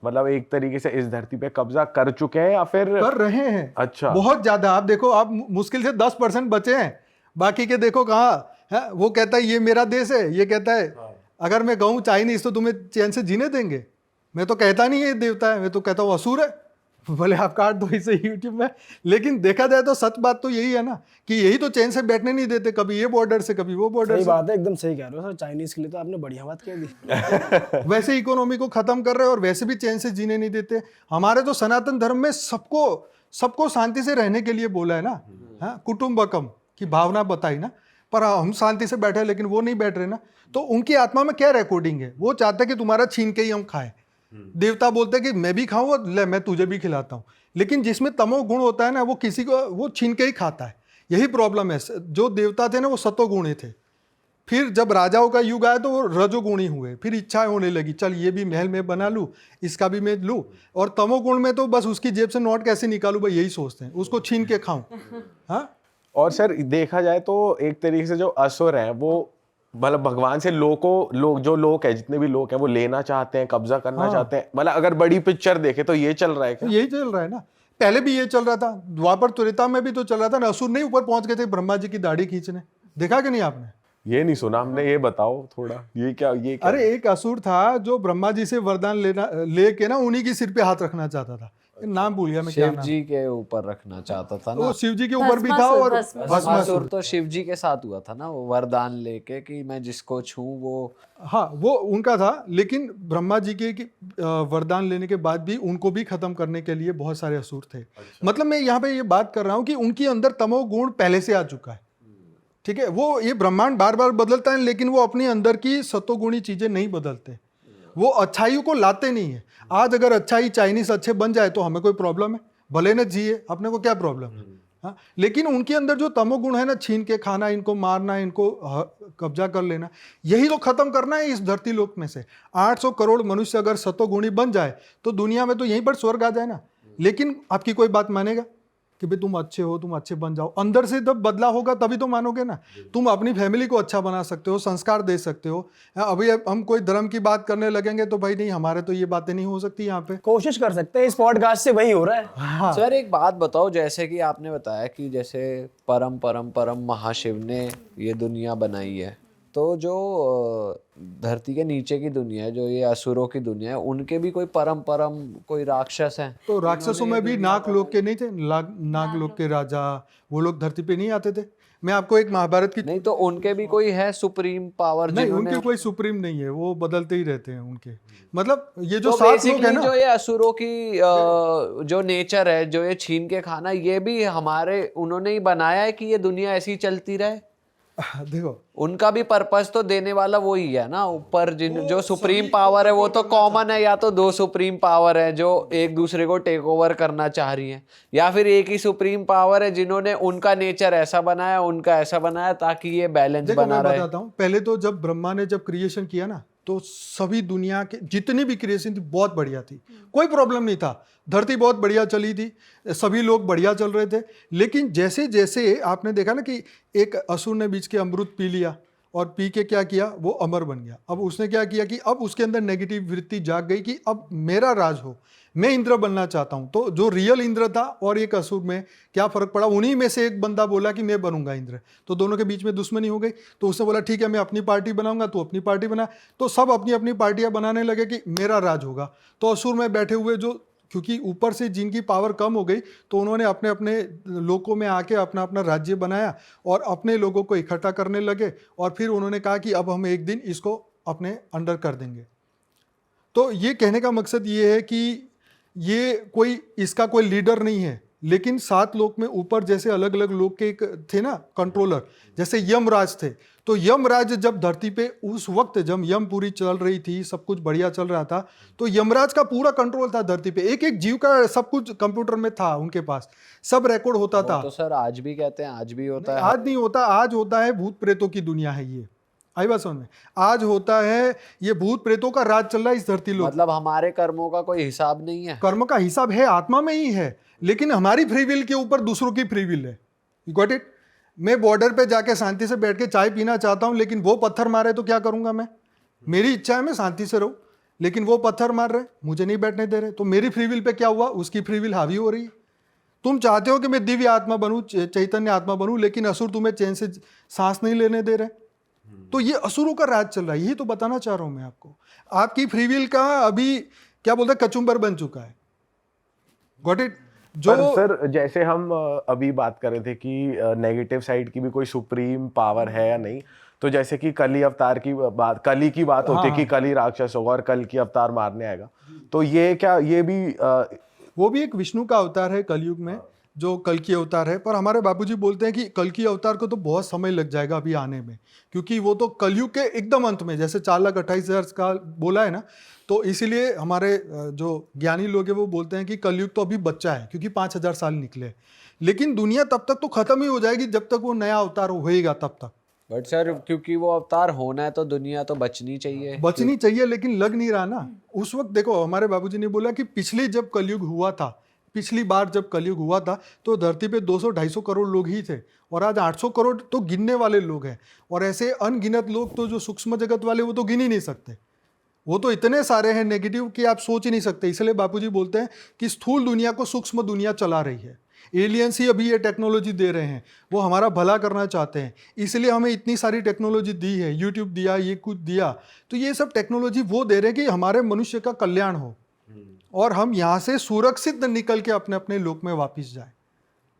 मतलब एक तरीके से इस धरती पे कब्जा कर चुके हैं या फिर कर रहे हैं? अच्छा, बहुत ज्यादा। आप देखो, आप मुश्किल से 10% बचे हैं, बाकी के देखो कहाँ है। वो कहता है ये मेरा देश है, ये कहता है अगर मैं कहूँ चाइनीज तो तुम्हें चैन से जीने देंगे। मैं तो कहता नहीं है देवता है, मैं तो कहता हूँ असुर है। भले आप काट दो इसे यूट्यूब में, लेकिन देखा जाए तो सच बात तो यही है ना कि यही तो चैन से बैठने नहीं देते, कभी ये बॉर्डर से कभी वो बॉर्डर सही से। बात है, एकदम सही कह रहे हो सर। चाइनीज के लिए तो आपने बढ़िया बात कह दी। वैसे इकोनॉमी को खत्म कर रहे हैं और वैसे भी चैन से जीने नहीं देते। हमारे तो सनातन धर्म में सबको शांति से रहने के लिए बोला है ना, हाँ, कुटुंबकम की भावना बताई ना, पर हम शांति से बैठे, लेकिन वो नहीं बैठ रहे ना। तो उनकी आत्मा में क्या रिकॉर्डिंग है? वो चाहते हैं कि तुम्हारा छीन के ही हम खाएं। देवता बोलते हैं कि मैं भी खाऊं और ले मैं तुझे भी खिलाता हूं। लेकिन जिसमें तमो गुण होता है ना, वो किसी को वो छीन के ही खाता है। यही प्रॉब्लम है। जो देवता थे ना वो सतोगुणी थे, फिर जब राजाओं का युग आया तो वो रजोगुणी हुए, फिर इच्छाएं होने लगी, चल ये भी महल में बना लूँ, इसका भी मैं लूँ। और तमोगुण में तो बस उसकी जेब से नोट कैसे निकालूं, भाई यही सोचते हैं, उसको छीन के खाऊं। हाँ, और सर देखा जाए तो एक तरीके से जो असुर हैं वो मतलब भगवान से जो लोग हैं, जितने भी लोग हैं, वो लेना चाहते हैं, कब्जा करना चाहते हैं। मतलब अगर बड़ी पिक्चर देखे तो ये चल रहा है क्या? यही चल रहा है ना, पहले भी ये चल रहा था, द्वापर त्रेता में भी तो चल रहा था ना। असुर नहीं ऊपर पहुंच गए थे ब्रह्मा जी की दाढ़ी खींचने, देखा कि नहीं आपने? ये नहीं सुना हमने, ये बताओ थोड़ा। ये क्या अरे एक असुर था जो ब्रह्मा जी से वरदान लेके ना उन्हीं की सिर पे हाथ रखना चाहता था। नाम भूल गया मैं, क्या शिव नाम? जी के ऊपर रखना चाहता था ना। वो शिव जी के ऊपर भी था और भस्मासुर तो शिव जी के साथ हुआ था ना, वो वरदान लेके कि मैं जिसको छूं वो। हाँ, वो उनका था, लेकिन ब्रह्मा जी के वरदान लेने के बाद भी उनको भी खत्म करने के लिए बहुत सारे असुर थे। मतलब मैं यहाँ पे ये बात कर रहा हूँ कि उनके अंदर तमोगुण पहले से आ चुका है। ठीक है, वो ये ब्रह्मांड बार बार बदलता है, लेकिन वो अपने अंदर की सतोगुणी चीजें नहीं बदलते, वो अच्छाइयों को लाते नहीं है। आज अगर अच्छाई चाइनीज अच्छे बन जाए तो हमें कोई प्रॉब्लम है, भले न जिए, अपने को क्या प्रॉब्लम है, हाँ। लेकिन उनके अंदर जो तमोगुण है ना, छीन के खाना, इनको मारना, इनको कब्जा कर लेना, यही तो खत्म करना है इस धरती लोक में से। 800 करोड़ मनुष्य अगर सतोगुणी बन जाए तो दुनिया में तो यहीं पर स्वर्ग आ जाए ना। लेकिन आपकी कोई बात मानेगा कि भाई तुम अच्छे हो, तुम अच्छे बन जाओ? अंदर से जब बदला होगा तभी तो मानोगे ना। तुम अपनी फैमिली को अच्छा बना सकते हो, संस्कार दे सकते हो। अभी हम कोई धर्म की बात करने लगेंगे तो भाई नहीं, हमारे तो ये बातें नहीं हो सकती यहाँ पे। कोशिश कर सकते हैं, इस पॉडकास्ट से वही हो रहा है। हाँ, सर एक बात बताओ, जैसे कि आपने बताया कि जैसे परम परम परम महाशिव ने ये दुनिया बनाई है, तो जो धरती के नीचे की दुनिया है, जो ये असुरों की दुनिया है, उनके भी कोई परम परम कोई राक्षस हैं? तो राक्षसों में भी नाग लोक के नहीं थे? नाग लोक के राजा, वो लोग धरती पे नहीं आते थे? मैं आपको एक महाभारत की नहीं, तो उनके भी कोई है सुप्रीम पावर नहीं, जिन्होंने? उनके कोई सुप्रीम नहीं है, वो बदलते ही रहते हैं उनके। मतलब ये जो तो 7 लोग है बेसिकली ना, जो ये असुरों की जो नेचर है, जो ये छीन के खाना, ये भी हमारे उन्होंने ही बनाया है कि ये दुनिया ऐसी चलती रहे? देखो उनका भी पर्पस तो देने वाला वही है ना, ऊपर जो सुप्रीम पावर है वो तो कॉमन है, या तो 2 सुप्रीम पावर है जो एक दूसरे को टेक ओवर करना चाह रही है, या फिर एक ही सुप्रीम पावर है जिन्होंने उनका नेचर ऐसा बनाया, उनका ऐसा बनाया ताकि ये बैलेंस देखो बना मैं रहे। बताता हूँ। पहले तो जब ब्रह्मा ने जब क्रिएशन किया ना, तो सभी दुनिया के जितनी भी क्रिएशन थी बहुत बढ़िया थी, कोई प्रॉब्लम नहीं था, धरती बहुत बढ़िया चली थी, सभी लोग बढ़िया चल रहे थे। लेकिन जैसे जैसे आपने देखा ना कि एक असुर ने बीच के अमृत पी लिया और पी के क्या किया, वो अमर बन गया। अब उसने क्या किया कि अब उसके अंदर नेगेटिव वृत्ति जाग गई कि अब मेरा राज हो, मैं इंद्र बनना चाहता हूं। तो जो रियल इंद्र था और एक असुर में क्या फर्क पड़ा, उन्हीं में से एक बंदा बोला कि मैं बनूंगा इंद्र, तो दोनों के बीच में दुश्मनी हो गई। तो उसने बोला ठीक है, मैं अपनी पार्टी बनाऊंगा, तो अपनी पार्टी बना। तो सब अपनी अपनी पार्टियां बनाने लगे कि मेरा राज होगा। तो असुर में बैठे हुए जो, क्योंकि ऊपर से जिनकी पावर कम हो गई, तो उन्होंने अपने अपने लोकों में आके अपना अपना राज्य बनाया और अपने लोगों को इकट्ठा करने लगे। और फिर उन्होंने कहा कि अब हम एक दिन इसको अपने अंडर कर देंगे। तो ये कहने का मकसद ये है कि ये कोई इसका कोई लीडर नहीं है, लेकिन 7 लोक में ऊपर जैसे अलग अलग लोक के एक थे ना कंट्रोलर, जैसे यमराज थे। तो यमराज जब धरती पे उस वक्त जब यमपुरी चल रही थी, सब कुछ बढ़िया चल रहा था, तो यमराज का पूरा कंट्रोल था धरती पे। एक एक जीव का सब कुछ कंप्यूटर में था, उनके पास सब रिकॉर्ड होता था। तो सर आज भी कहते हैं, आज भी होता है। आज नहीं होता, आज होता है भूत प्रेतों की दुनिया है ये। आई बात समझ में? आज होता है ये भूत प्रेतों का राज चल रहा है इस धरती लोक। मतलब हमारे कर्मों का कोई हिसाब नहीं है? कर्म का हिसाब है, आत्मा में ही है, लेकिन हमारी फ्री विल के ऊपर दूसरों की फ्री विल है। You got it? मैं बॉर्डर पे जाके शांति से बैठ के चाय पीना चाहता हूं, लेकिन वो पत्थर मारे तो क्या करूंगा मैं? मेरी इच्छा है मैं शांति से रहूं, लेकिन वो पत्थर मार रहे, मुझे नहीं बैठने दे रहे। तो मेरी फ्री विल पे क्या हुआ? उसकी फ्री विल हावी हो रही है। तुम चाहते हो कि मैं दिव्य आत्मा बनूं, चैतन्य आत्मा बनूं, लेकिन असुर तुम्हें चैन से सांस नहीं लेने दे रहे। तो ये असुरों का राज चल रहा है, यही तो बताना चाह रहा हूं मैं आपको। आपकी फ्री विल का अभी क्या बोलते हैं, कचुम्बर बन चुका है। Got it? जो सर जैसे हम अभी बात कर रहे थे कि नेगेटिव साइड की भी कोई सुप्रीम पावर है या नहीं, तो जैसे कि कली अवतार की बात, कली की बात होती है कि कली राक्षस होगा और कल की अवतार मारने आएगा, तो ये क्या, ये भी वो भी एक विष्णु का अवतार है कलयुग में, जो कल की अवतार है। पर हमारे बाबूजी बोलते हैं कि कल की अवतार को तो बहुत समय लग जाएगा अभी आने में, क्योंकि वो तो कलयुग के एकदम अंत में, जैसे 4,28,000 का बोला है ना, तो इसीलिए हमारे जो ज्ञानी लोग हैं वो बोलते हैं कि कलयुग तो अभी बच्चा है, क्योंकि 5,000 साल निकले। लेकिन दुनिया तब तक तो खत्म ही हो जाएगी जब तक वो नया अवतार होएगा तब तक। बट सर क्योंकि वो अवतार होना है तो दुनिया तो बचनी चाहिए। बचनी चाहिए, लेकिन लग नहीं रहा ना। उस वक्त देखो हमारे बाबूजी ने बोला कि पिछली जब कलयुग हुआ था, पिछली बार जब कलयुग हुआ था, तो धरती पे 200-250 करोड़ लोग ही थे, और आज 800 करोड़ तो गिनने वाले लोग हैं। और ऐसे अनगिनत लोग तो जो सूक्ष्म जगत वाले, वो तो गिन ही नहीं सकते। वो तो इतने सारे हैं नेगेटिव कि आप सोच ही नहीं सकते। इसलिए बापूजी बोलते हैं कि स्थूल दुनिया को सूक्ष्म दुनिया चला रही है। एलियंस ही अभी ये टेक्नोलॉजी दे रहे हैं, वो हमारा भला करना चाहते हैं, इसलिए हमें इतनी सारी टेक्नोलॉजी दी है, यूट्यूब दिया, ये कुछ दिया। तो ये सब टेक्नोलॉजी वो दे रहे हैं कि हमारे मनुष्य का कल्याण हो और हम यहाँ से सुरक्षित निकल के अपने अपने लोक में वापस जाए।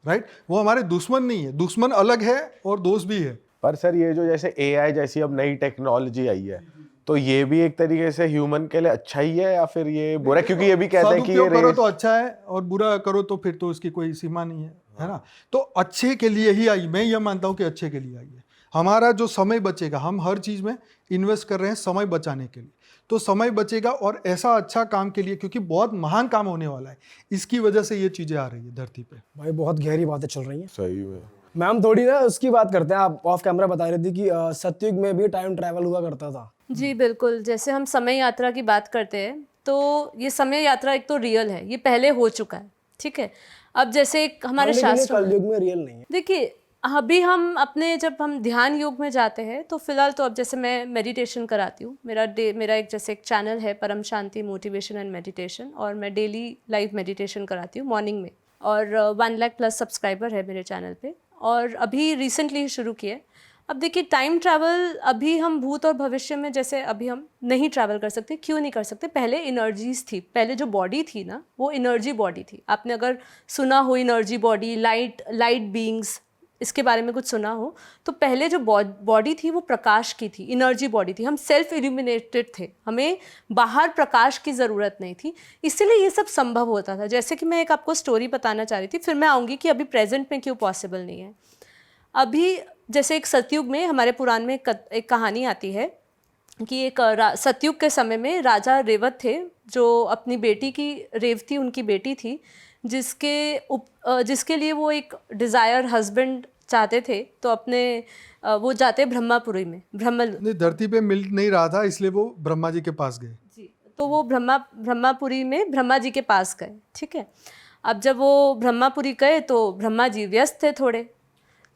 राइट? वो हमारे दुश्मन नहीं है, दुश्मन अलग है और दोस्त भी है। पर सर ये जो जैसे एआई जैसी अब नई टेक्नोलॉजी आई है, तो ये भी एक तरीके से ह्यूमन के लिए अच्छा ही है या फिर ये बुरा? क्योंकि ये भी कहते हैं कि ये सदुपयोग करो रेस तो अच्छा है और बुरा करो तो फिर तो उसकी कोई सीमा नहीं है, है ना? तो अच्छे के लिए ही आई, मैं ये मानता हूँ कि अच्छे के लिए आई है। हमारा जो समय बचेगा, हम हर चीज़ में इन्वेस्ट कर रहे हैं समय बचाने के लिए, तो समय बचेगा और ऐसा अच्छा काम के लिए, क्योंकि बहुत महान काम होने वाला है, इसकी वजह से ये चीज़ें आ रही है धरती पे। भाई बहुत गहरी बातें चल रही हैं। सही में। मैम थोड़ी ना उसकी बात करते हैं, आप ऑफ कैमरा बता रही थी कि सतयुग में भी टाइम ट्रैवल हुआ करता था। जी बिल्कुल, जैसे हम समय यात्रा की बात करते हैं तो ये समय यात्रा एक तो रियल है, ये पहले हो चुका है, ठीक है। अब जैसे एक हमारे लेकिन ये शास्त्रों में कलयुग में रियल नहीं है। देखिए, अभी हम अपने जब हम ध्यान योग में जाते हैं तो फिलहाल तो अब जैसे मैं मेडिटेशन कराती हूँ, मेरा एक जैसे एक चैनल है परम शांति मोटिवेशन एंड मेडिटेशन, और मैं डेली लाइव मेडिटेशन कराती हूँ मॉर्निंग में, और 1 लाख प्लस सब्सक्राइबर है मेरे चैनल पे, और अभी रिसेंटली शुरू किए। अब देखिए, टाइम ट्रैवल अभी हम भूत और भविष्य में जैसे अभी हम नहीं ट्रैवल कर सकते। क्यों नहीं कर सकते? पहले एनर्जीज थी, पहले जो बॉडी थी ना वो एनर्जी बॉडी थी। आपने अगर सुना हो एनर्जी बॉडी, लाइट बीइंग्स, इसके बारे में कुछ सुना हो तो पहले जो बॉडी थी वो प्रकाश की थी, एनर्जी बॉडी थी। हम सेल्फ इल्यूमिनेटेड थे, हमें बाहर प्रकाश की ज़रूरत नहीं थी, इसीलिए ये सब संभव होता था। जैसे कि मैं एक आपको स्टोरी बताना चाह रही थी, फिर मैं आऊँगी कि अभी प्रेजेंट में क्यों पॉसिबल नहीं है। अभी जैसे एक सतयुग में हमारे पुराण में एक कहानी आती है कि एक सतयुग के समय में राजा रेवत थे, जो अपनी बेटी की, रेवती उनकी बेटी थी, जिसके लिए वो एक डिज़ायर हस्बैंड चाहते थे, तो अपने वो जाते ब्रह्मापुरी में, नहीं, धरती पे मिल नहीं रहा था, इसलिए वो ब्रह्मा जी के पास गए। जी, तो वो ब्रह्मापुरी में ब्रह्मा जी के पास गए, ठीक है। अब जब वो ब्रह्मापुरी गए तो ब्रह्मा जी व्यस्त थे थोड़े,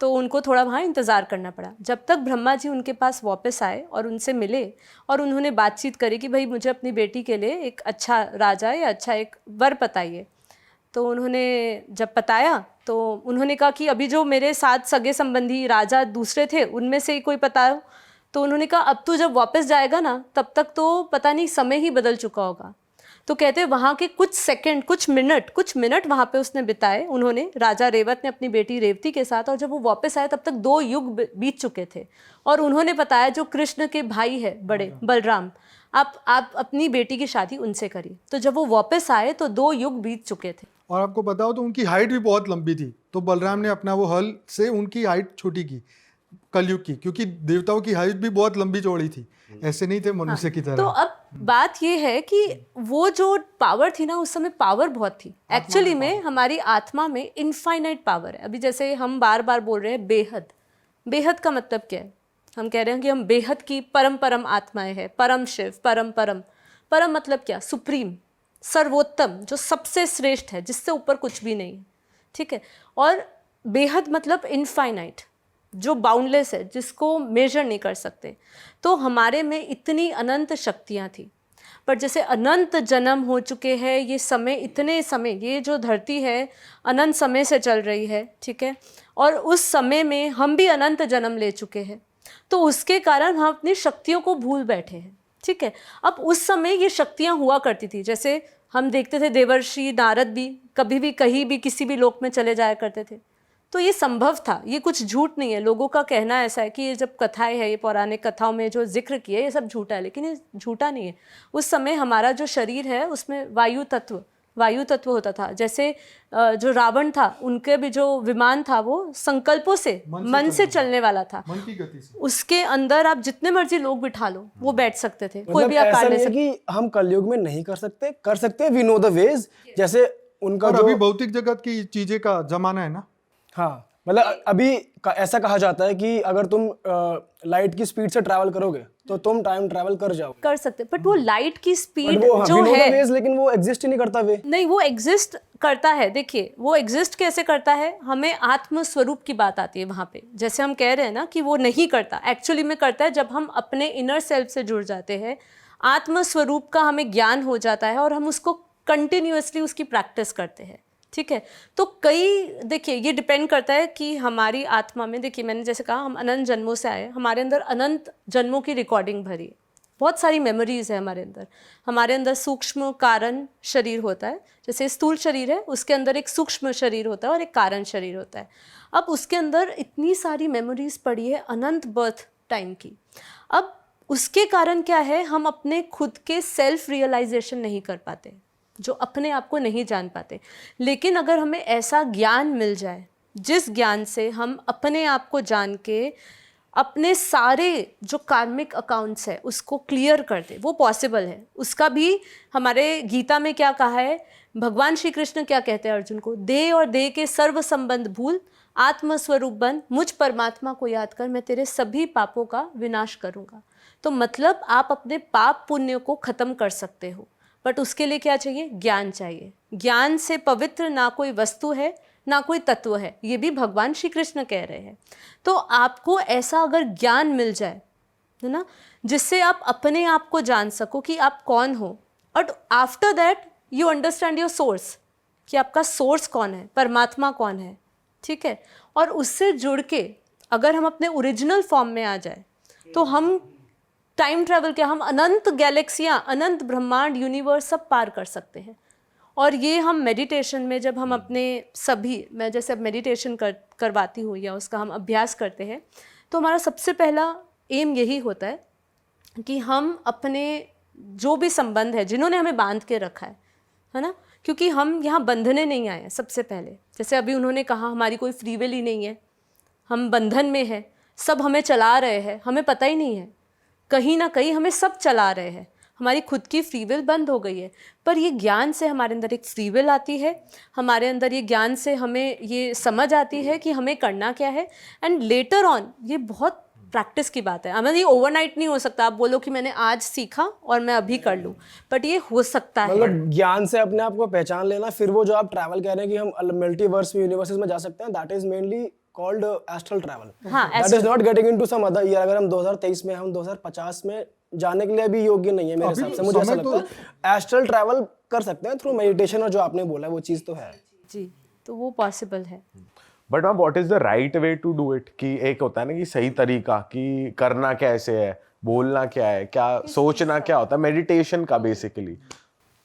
तो उनको थोड़ा वहाँ इंतज़ार करना पड़ा जब तक ब्रह्मा जी उनके पास वापस आए और उनसे मिले और उन्होंने बातचीत करी कि भाई मुझे अपनी बेटी के लिए एक अच्छा राजा या अच्छा एक वर बताइए। तो उन्होंने जब बताया तो उन्होंने कहा कि अभी जो मेरे साथ सगे संबंधी राजा दूसरे थे उनमें से ही कोई बताओ। तो उन्होंने कहा अब तो जब वापस जाएगा ना तब तक तो पता नहीं समय ही बदल चुका होगा। तो कहते हैं वहाँ के कुछ सेकंड, कुछ मिनट वहाँ पे उसने बिताए, उन्होंने, राजा रेवत ने अपनी बेटी रेवती के साथ, और जब वो वापस आए तब तक 2 युग बीत चुके थे। और उन्होंने बताया जो कृष्ण के भाई है बड़े, बलराम, आप अपनी बेटी की शादी उनसे करिए। तो जब वो वापस आए तो 2 युग बीत चुके थे। और आपको पता हो तो उनकी हाइट भी बहुत लंबी थी, तो बलराम ने अपना वो हल से उनकी हाइट छोटी की कलयुग की, क्योंकि देवताओं की हाइट भी बहुत लंबी चौड़ी थी, ऐसे नहीं थे मनुष्य की तरह। तो अब बात ये है कि वो जो पावर थी ना, उस समय पावर बहुत थी। एक्चुअली में हमारी आत्मा में इनफाइनाइट पावर है। अभी जैसे हम बार बार बोल रहे हैं बेहद, बेहद का मतलब क्या है? हम कह रहे हैं कि हम बेहद की परम आत्माएं हैं, परम शिव, परम मतलब क्या? सुप्रीम, सर्वोत्तम, जो सबसे श्रेष्ठ है, जिससे ऊपर कुछ भी नहीं है, ठीक है। और बेहद मतलब इनफाइनाइट, जो बाउंडलेस है, जिसको मेजर नहीं कर सकते। तो हमारे में इतनी अनंत शक्तियाँ थी, पर जैसे अनंत जन्म हो चुके हैं, ये समय, इतने समय, ये जो धरती है अनंत समय से चल रही है, ठीक है, और उस समय में हम भी अनंत जन्म ले चुके हैं, तो उसके कारण हम अपनी शक्तियों को भूल बैठे हैं, ठीक है। अब उस समय ये शक्तियाँ हुआ करती थी, जैसे हम देखते थे देवर्षि नारद भी कभी भी कहीं भी किसी भी लोक में चले जाया करते थे, तो ये संभव था, ये कुछ झूठ नहीं है। लोगों का कहना ऐसा है कि ये जब कथाएं है, ये पौराणिक कथाओं में जो जिक्र किया ये सब झूठा है, लेकिन ये झूठा नहीं है। उस समय हमारा जो शरीर है उसमें वायु तत्व होता था। जैसे जो रावण था, उनके भी जो विमान था वो संकल्पों से, मन से चलने वाला था, मन की गति से। उसके अंदर आप जितने मर्जी लोग बिठा लो वो बैठ सकते थे, कोई मतलब भी ऐसा आकार ले नहीं है सकते। कि हम कलयुग में नहीं कर सकते, वी नो द वेज। जैसे उनका और जो अभी भौतिक जगत की चीजें का जमाना है ना। हाँ, मतलब अभी ऐसा कहा जाता है कि अगर तुम लाइट की स्पीड से ट्रैवल करोगे तो तुम टाइम ट्रैवल कर जाओगे। कर सकते, बट वो लाइट की बट स्पीड वो जो है, वेज, लेकिन वो एग्जिस्ट ही नहीं करता वे। नहीं, वो एग्जिस्ट करता है। देखिए वो एग्जिस्ट कैसे करता है, हमें आत्म स्वरूप की बात आती है वहाँ पे। जैसे हम कह रहे हैं ना कि वो नहीं करता, एक्चुअली में करता है जब हम अपने इनर सेल्फ से जुड़ जाते हैं, आत्म स्वरूप का हमें ज्ञान हो जाता है और हम उसको कंटिन्यूअसली उसकी प्रैक्टिस करते हैं, ठीक है। तो देखिए ये डिपेंड करता है कि हमारी आत्मा में, देखिए मैंने जैसे कहा हम अनंत जन्मों से आए, हमारे अंदर अनंत जन्मों की रिकॉर्डिंग भरी है, बहुत सारी मेमोरीज है हमारे अंदर सूक्ष्म कारण शरीर होता है। जैसे स्थूल शरीर है, उसके अंदर एक सूक्ष्म शरीर होता है और एक कारण शरीर होता है। अब उसके अंदर इतनी सारी मेमोरीज पड़ी है अनंत बर्थ टाइम की। अब उसके कारण क्या है, हम अपने खुद के सेल्फ रियलाइजेशन नहीं कर पाते, जो अपने आप को नहीं जान पाते। लेकिन अगर हमें ऐसा ज्ञान मिल जाए जिस ज्ञान से हम अपने आप को जान के अपने सारे जो कार्मिक अकाउंट्स है उसको क्लियर कर दे, वो पॉसिबल है। उसका भी हमारे गीता में क्या कहा है, भगवान श्री कृष्ण क्या कहते हैं अर्जुन को, देह और देह के सर्व संबंध भूल, आत्मस्वरूप बन, मुझ परमात्मा को याद कर, मैं तेरे सभी पापों का विनाश करूँगा। तो मतलब आप अपने पाप पुण्य को ख़त्म कर सकते हो, बट उसके लिए क्या चाहिए, ज्ञान चाहिए। ज्ञान से पवित्र ना कोई वस्तु है ना कोई तत्व है, ये भी भगवान श्री कृष्ण कह रहे हैं। तो आपको ऐसा अगर ज्ञान मिल जाए, है ना, जिससे आप अपने आप को जान सको कि आप कौन हो, और after that you understand your source, कि आपका सोर्स कौन है, परमात्मा कौन है, ठीक है। और उससे जुड़ के अगर हम अपने ओरिजिनल फॉर्म में आ जाए तो हम टाइम ट्रैवल क्या, हम अनंत गैलेक्सियाँ, अनंत ब्रह्मांड, यूनिवर्स सब पार कर सकते हैं। और ये हम मेडिटेशन में जब हम अपने सभी, मैं जैसे अब मेडिटेशन करवाती हूँ या उसका हम अभ्यास करते हैं, तो हमारा सबसे पहला एम यही होता है कि हम अपने जो भी संबंध है जिन्होंने हमें बांध के रखा है ना, क्योंकि हम यहाँ बंधने नहीं आए हैं। सबसे पहले जैसे अभी उन्होंने कहा हमारी कोई फ्री विल ही नहीं है, हम बंधन में हैं, सब हमें चला रहे हैं, हमें पता ही नहीं है, कहीं ना कहीं हमें सब चला रहे हैं, हमारी खुद की फ्री विल बंद हो गई है। पर ये ज्ञान से हमारे अंदर एक फ्री विल आती है, हमारे अंदर ये ज्ञान से हमें ये समझ आती है कि हमें करना क्या है। एंड लेटर ऑन ये बहुत प्रैक्टिस की बात है, हमें ये ओवरनाइट नहीं हो सकता। आप बोलो कि मैंने आज सीखा और मैं अभी कर लूँ, बट ये हो सकता है। मतलब ज्ञान से अपने आप को पहचान लेना, फिर वो जो आप ट्रैवल कह रहे हैं कि हम मल्टीवर्स में, यूनिवर्सेस में जा सकते हैं, that is mainly called astral travel. हाँ, that is not getting into some other year. अगर हम 2023 में, हम 2050 में जाने के लिए अभी योग्य नहीं है मेरे हिसाब से, मुझे ऐसा लगता है। एस्ट्रल ट्रैवल कर सकते हैं थ्रू मेडिटेशन, और जो आपने बोला वो चीज़ तो है जी, तो वो पॉसिबल है। But ma'am what is the right way to do it, कि एक होता है ना कि सही तरीका, कि करना कैसे है, बोलना क्या है, क्या सोचना क्या होता है मेडिटेशन का बेसिकली।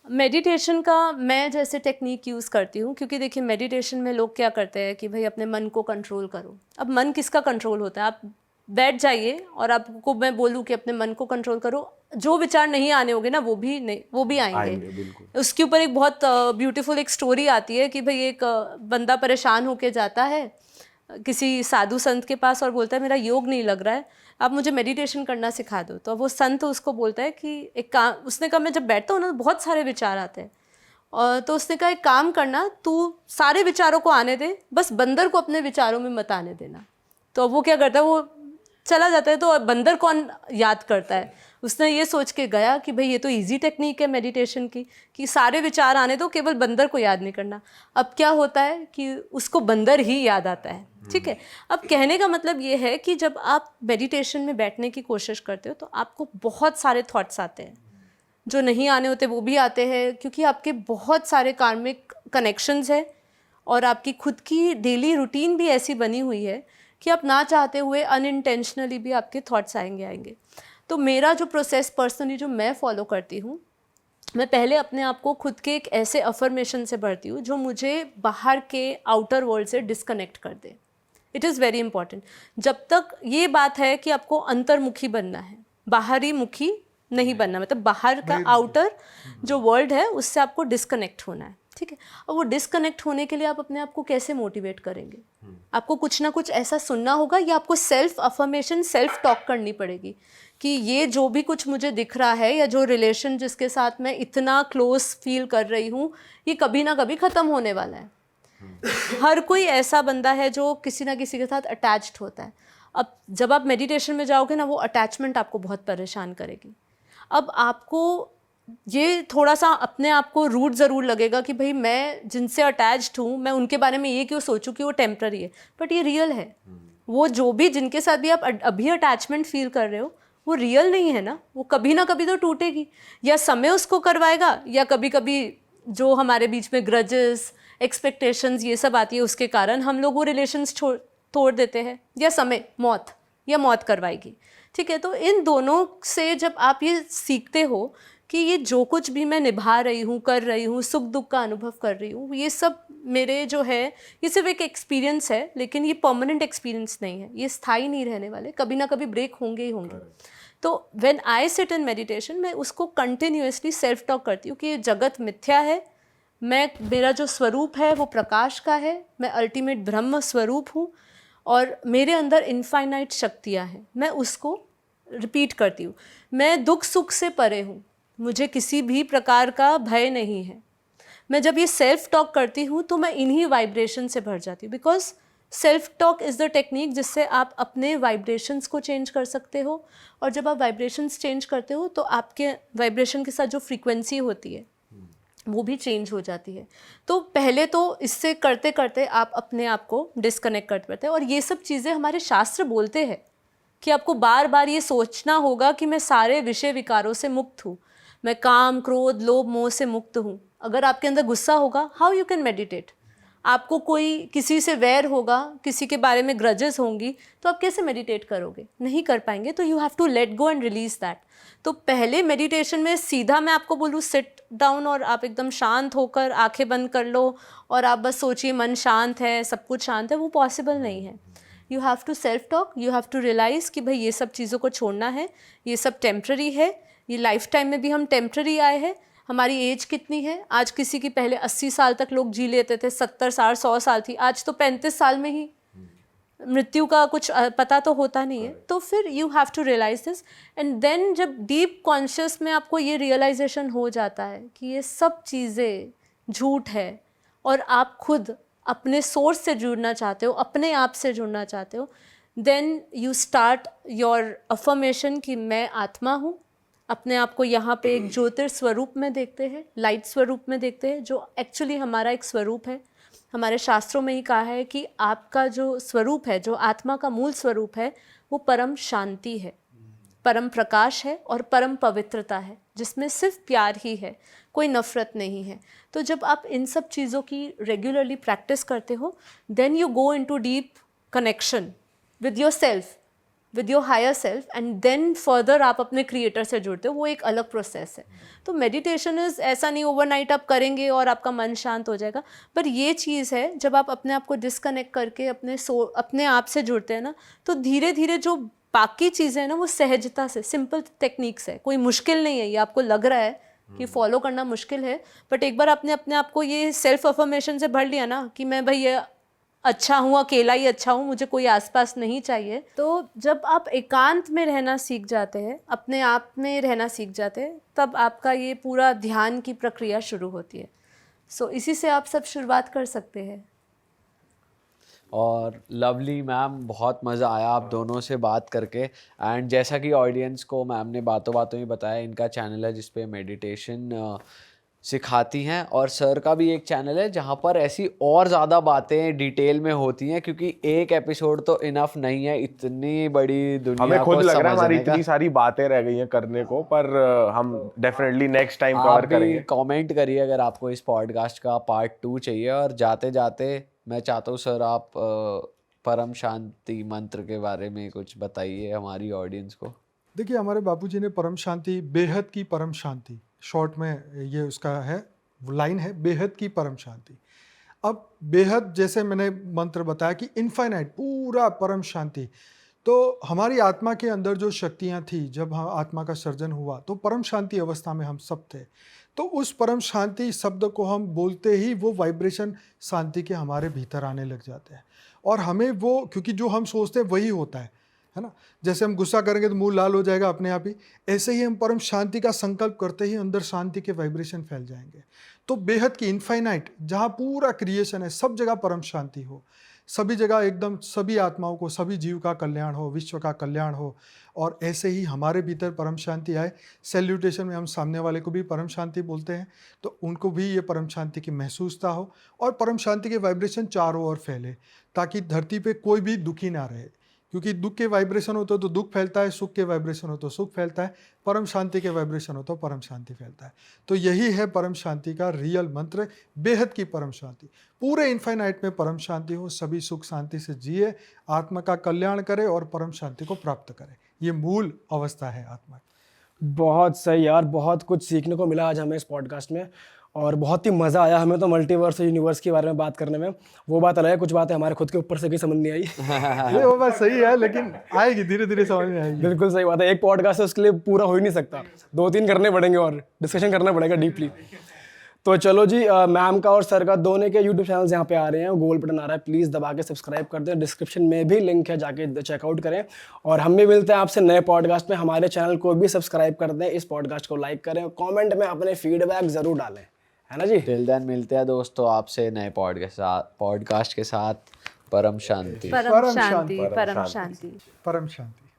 मेडिटेशन का मैं जैसे टेक्निक यूज़ करती हूँ, क्योंकि देखिए मेडिटेशन में लोग क्या करते हैं कि भाई अपने मन को कंट्रोल करो। अब मन किसका कंट्रोल होता है, आप बैठ जाइए और आपको मैं बोलूँ कि अपने मन को कंट्रोल करो, जो विचार नहीं आने होंगे ना वो भी नहीं, वो भी आएंगे। उसके ऊपर एक बहुत ब्यूटीफुल एक स्टोरी आती है कि भाई एक बंदा परेशान होके जाता है किसी साधु संत के पास और बोलता है मेरा योग नहीं लग रहा है, आप मुझे मेडिटेशन करना सिखा दो। तो वो संत उसको बोलता है कि एक काम, उसने कहा मैं जब बैठता हूँ ना बहुत सारे विचार आते हैं, और तो उसने कहा एक काम करना, तू सारे विचारों को आने दे, बस बंदर को अपने विचारों में मत आने देना। तो वो क्या करता है, वो चला जाता है। तो बंदर कौन याद करता है, उसने ये सोच के गया कि भाई ये तो इजी टेक्निक है मेडिटेशन की, कि सारे विचार आने दो, केवल बंदर को याद नहीं करना। अब क्या होता है कि उसको बंदर ही याद आता है, ठीक है। अब कहने का मतलब ये है कि जब आप मेडिटेशन में बैठने की कोशिश करते हो तो आपको बहुत सारे थॉट्स आते हैं, जो नहीं आने होते वो भी आते हैं, क्योंकि आपके बहुत सारे कार्मिक कनेक्शंस हैं और आपकी खुद की डेली रूटीन भी ऐसी बनी हुई है कि आप ना चाहते हुए अनइंटेंशनली भी आपके थॉट्स आएंगे। तो मेरा जो प्रोसेस पर्सनली जो मैं फॉलो करती हूँ, मैं पहले अपने आप को खुद के एक ऐसे अफर्मेशन से भरती हूँ जो मुझे बाहर के आउटर वर्ल्ड से डिस्कनेक्ट कर दे। It is very important. जब तक ये बात है कि आपको अंतर्मुखी बनना है, बाहरी मुखी नहीं बनना, मतलब बाहर का आउटर जो वर्ल्ड है उससे आपको डिस्कनेक्ट होना है, ठीक है। और वो डिस्कनेक्ट होने के लिए आप अपने आप को कैसे मोटिवेट करेंगे, आपको कुछ ना कुछ ऐसा सुनना होगा, या आपको सेल्फ अफर्मेशन, सेल्फ टॉक करनी पड़ेगी कि ये जो भी कुछ मुझे दिख रहा है, या जो रिलेशन जिसके साथ मैं इतना क्लोज फील कर रही हूँ, ये कभी ना कभी ख़त्म होने वाला है। हर कोई ऐसा बंदा है जो किसी ना किसी के साथ अटैच्ड होता है। अब जब आप मेडिटेशन में जाओगे ना, वो अटैचमेंट आपको बहुत परेशान करेगी। अब आपको ये थोड़ा सा अपने आप को रूट ज़रूर लगेगा कि भाई मैं जिनसे अटैच्ड हूँ, मैं उनके बारे में ये क्यों सोचूं कि वो टेम्पररी है, बट ये रियल है। वो जो भी जिनके साथ भी आप अभी अटैचमेंट फील कर रहे हो, वो रियल नहीं है ना, वो कभी ना कभी तो टूटेगी, या समय उसको करवाएगा, या कभी कभी जो हमारे बीच में ग्रजेस, एक्सपेक्टेशंस ये सब आती है, उसके कारण हम लोग वो रिलेशंस तोड़ देते हैं, या समय मौत करवाएगी, ठीक है। तो इन दोनों से जब आप ये सीखते हो कि ये जो कुछ भी मैं निभा रही हूँ, कर रही हूँ, सुख दुख का अनुभव कर रही हूँ, ये सब मेरे जो है ये सिर्फ एक एक्सपीरियंस है, लेकिन ये परमानेंट एक्सपीरियंस नहीं है, ये स्थायी नहीं रहने वाले, कभी ना कभी ब्रेक होंगे ही होंगे। तो when I sit in meditation, मैं उसको कंटिन्यूअसली सेल्फ टॉक करती हूँ कि ये जगत मिथ्या है, मेरा जो स्वरूप है वो प्रकाश का है, मैं अल्टीमेट ब्रह्म स्वरूप हूँ, और मेरे अंदर इनफाइनाइट शक्तियाँ हैं, मैं उसको रिपीट करती हूँ। मैं दुख सुख से परे हूँ, मुझे किसी भी प्रकार का भय नहीं है। मैं जब ये सेल्फ टॉक करती हूँ तो मैं इन्हीं वाइब्रेशन से भर जाती हूँ, because self talk is the technique जिससे आप अपने वाइब्रेशंस को चेंज कर सकते हो, और जब आप वाइब्रेशंस चेंज करते हो तो आपके वाइब्रेशन के साथ जो फ्रीक्वेंसी होती है वो भी चेंज हो जाती है। तो पहले तो इससे करते करते आप अपने आप को डिस्कनेक्ट करते रहते हैं, और ये सब चीज़ें हमारे शास्त्र बोलते हैं कि आपको बार बार ये सोचना होगा कि मैं सारे विषय विकारों से मुक्त हूँ, मैं काम क्रोध लोभ मोह से मुक्त हूँ। अगर आपके अंदर गुस्सा होगा, हाउ यू कैन मेडिटेट? आपको कोई किसी से वैर होगा, किसी के बारे में ग्रजेस होंगी, तो आप कैसे मेडिटेट करोगे? नहीं कर पाएंगे। तो you have to let go and release that. तो पहले मेडिटेशन में सीधा मैं आपको बोलूँ सिट डाउन और आप एकदम शांत होकर आंखें बंद कर लो और आप बस सोचिए मन शांत है, सब कुछ शांत है, वो पॉसिबल नहीं है। You have to self talk, you have to realise कि भाई ये सब चीज़ों को छोड़ना है, ये सब टेम्प्रेरी है, ये लाइफ टाइम में भी हम टेम्प्रेरी आए हैं। हमारी एज कितनी है? आज किसी की पहले 80 साल तक लोग जी लेते थे, 70 साल 100 साल थी, आज तो 35 साल में ही मृत्यु का कुछ पता तो होता नहीं है। तो फिर you have to realise this, and then जब डीप कॉन्शियस में आपको ये रियलाइजेशन हो जाता है कि ये सब चीज़ें झूठ है और आप खुद अपने सोर्स से जुड़ना चाहते हो, अपने आप से जुड़ना चाहते हो, then you start your affirmation कि मैं आत्मा हूँ। अपने आप को यहाँ पे एक ज्योतिर्स्वरूप में देखते हैं, लाइट स्वरूप में देखते हैं, जो एक्चुअली हमारा एक स्वरूप है। हमारे शास्त्रों में ही कहा है कि आपका जो स्वरूप है, जो आत्मा का मूल स्वरूप है, वो परम शांति है, परम प्रकाश है और परम पवित्रता है, जिसमें सिर्फ प्यार ही है, कोई नफ़रत नहीं है। तो जब आप इन सब चीज़ों की रेगुलरली प्रैक्टिस करते हो, then you go into deep connection with your self, with your higher self, and then further आप अपने क्रिएटर से जुड़ते हो। वो एक अलग प्रोसेस है। तो मेडिटेशन इज़ ऐसा नहीं ओवरनाइट आप करेंगे और आपका मन शांत हो जाएगा, पर ये चीज़ है जब आप अपने आप को डिस्कनेक्ट करके अपने आप से जुड़ते हैं ना, तो धीरे धीरे जो बाकी चीज़ें हैं ना, वो सहजता से, सिंपल टेक्निक्स है, कोई मुश्किल नहीं है। ये आपको लग रहा है कि फॉलो करना मुश्किल है, बट एक बार आपने अपने आप को ये सेल्फ अफर्मेशन से भर लिया ना कि मैं भाई ये अच्छा हूँ, अकेला ही अच्छा हूँ, मुझे कोई आसपास नहीं चाहिए। तो जब आप एकांत में रहना सीख जाते हैं, अपने आप में रहना सीख जाते हैं, तब आपका ये पूरा ध्यान की प्रक्रिया शुरू होती है। सो इसी से आप सब शुरुआत कर सकते हैं। और लवली मैम, बहुत मज़ा आया आप दोनों से बात करके। एंड जैसा कि ऑडियंस को मैम ने बातों बातों में बताया, इनका चैनल है जिस पे मेडिटेशन सिखाती हैं, और सर का भी एक चैनल है जहाँ पर ऐसी और ज़्यादा बातें डिटेल में होती हैं, क्योंकि एक एपिसोड तो इनफ नहीं है इतनी बड़ी दुनिया हमें खुद को लग रहा है हमारी समझने का। इतनी सारी बातें रह गई हैं करने को, पर हम डेफिनेटली नेक्स्ट टाइम आप कवर भी करेंगे। कमेंट करिए अगर आपको इस पॉडकास्ट का पार्ट 2 चाहिए। और जाते जाते मैं चाहता हूँ सर आप परम शांति मंत्र के बारे में कुछ बताइए हमारी ऑडियंस को। देखिए, हमारे बापूजी ने परम शांति, बेहद की परम शांति, शॉर्ट में ये उसका है, लाइन है, बेहद की परम शांति। अब बेहद, जैसे मैंने मंत्र बताया कि इनफाइनाइट, पूरा परम शांति। तो हमारी आत्मा के अंदर जो शक्तियाँ थी, जब हम आत्मा का सर्जन हुआ तो परम शांति अवस्था में हम सब थे। तो उस परम शांति शब्द को हम बोलते ही वो वाइब्रेशन शांति के हमारे भीतर आने लग जाते हैं, और हमें वो, क्योंकि जो हम सोचते हैं वही होता है ना। जैसे हम गुस्सा करेंगे तो मुंह लाल हो जाएगा अपने आप ही, ऐसे ही हम परम शांति का संकल्प करते ही अंदर शांति के वाइब्रेशन फैल जाएंगे। तो बेहद की इनफाइनाइट, जहाँ पूरा क्रिएशन है, सब जगह परम शांति हो, सभी जगह एकदम सभी आत्माओं को, सभी जीव का कल्याण हो, विश्व का कल्याण हो, और ऐसे ही हमारे भीतर परम शांति आए। सैल्यूटेशन में हम सामने वाले को भी परम शांति बोलते हैं, तो उनको भी ये परम शांति की महसूसता हो, और परम शांति के वाइब्रेशन चारों ओर फैले, ताकि धरती पे कोई भी दुखी ना रहे। क्योंकि दुख के वाइब्रेशन हो तो दुख फैलता है, सुख के वाइब्रेशन हो तो सुख फैलता है, परम शांति के वाइब्रेशन हो तो परम शांति फैलता है। तो यही है परम शांति का रियल मंत्र, बेहद की परम शांति। पूरे इनफाइनाइट में परम शांति हो, सभी सुख शांति से जिए, आत्मा का कल्याण करे और परम शांति को प्राप्त करे। ये मूल अवस्था है आत्मा की। बहुत सही यार, बहुत कुछ सीखने को मिला आज हमें इस पॉडकास्ट में, और बहुत ही मज़ा आया हमें तो मल्टीवर्स और यूनिवर्स के बारे में बात करने में। वो बात अलग है, कुछ बातें हमारे खुद के ऊपर से भी समझ नहीं आई। ये वो बात सही है, लेकिन आएगी, धीरे धीरे समझ में आएगी। बिल्कुल सही बात है, एक पॉडकास्ट है उसके लिए पूरा हो ही नहीं सकता, 2-3 करने पड़ेंगे और डिस्कशन करना पड़ेगा डीपली। तो चलो जी, मैम का और सर का दोनों के यूट्यूब चैनल्स यहाँ पे आ रहे हैं, गोल बटन आ रहा है, प्लीज़ दबा के सब्सक्राइब कर दें, डिस्क्रिप्शन में भी लिंक है, जाके चेकआउट करें। और हम भी मिलते हैं आपसे नए पॉडकास्ट में। हमारे चैनल को भी सब्सक्राइब कर दें, इस पॉडकास्ट को लाइक करें और कॉमेंट में अपने फीडबैक ज़रूर डालें, है ना जी। टिल देन मिलते हैं दोस्तों आपसे नए पॉडकास्ट के साथ। परम शांति। परम शांति, परम शांति। परम शांति।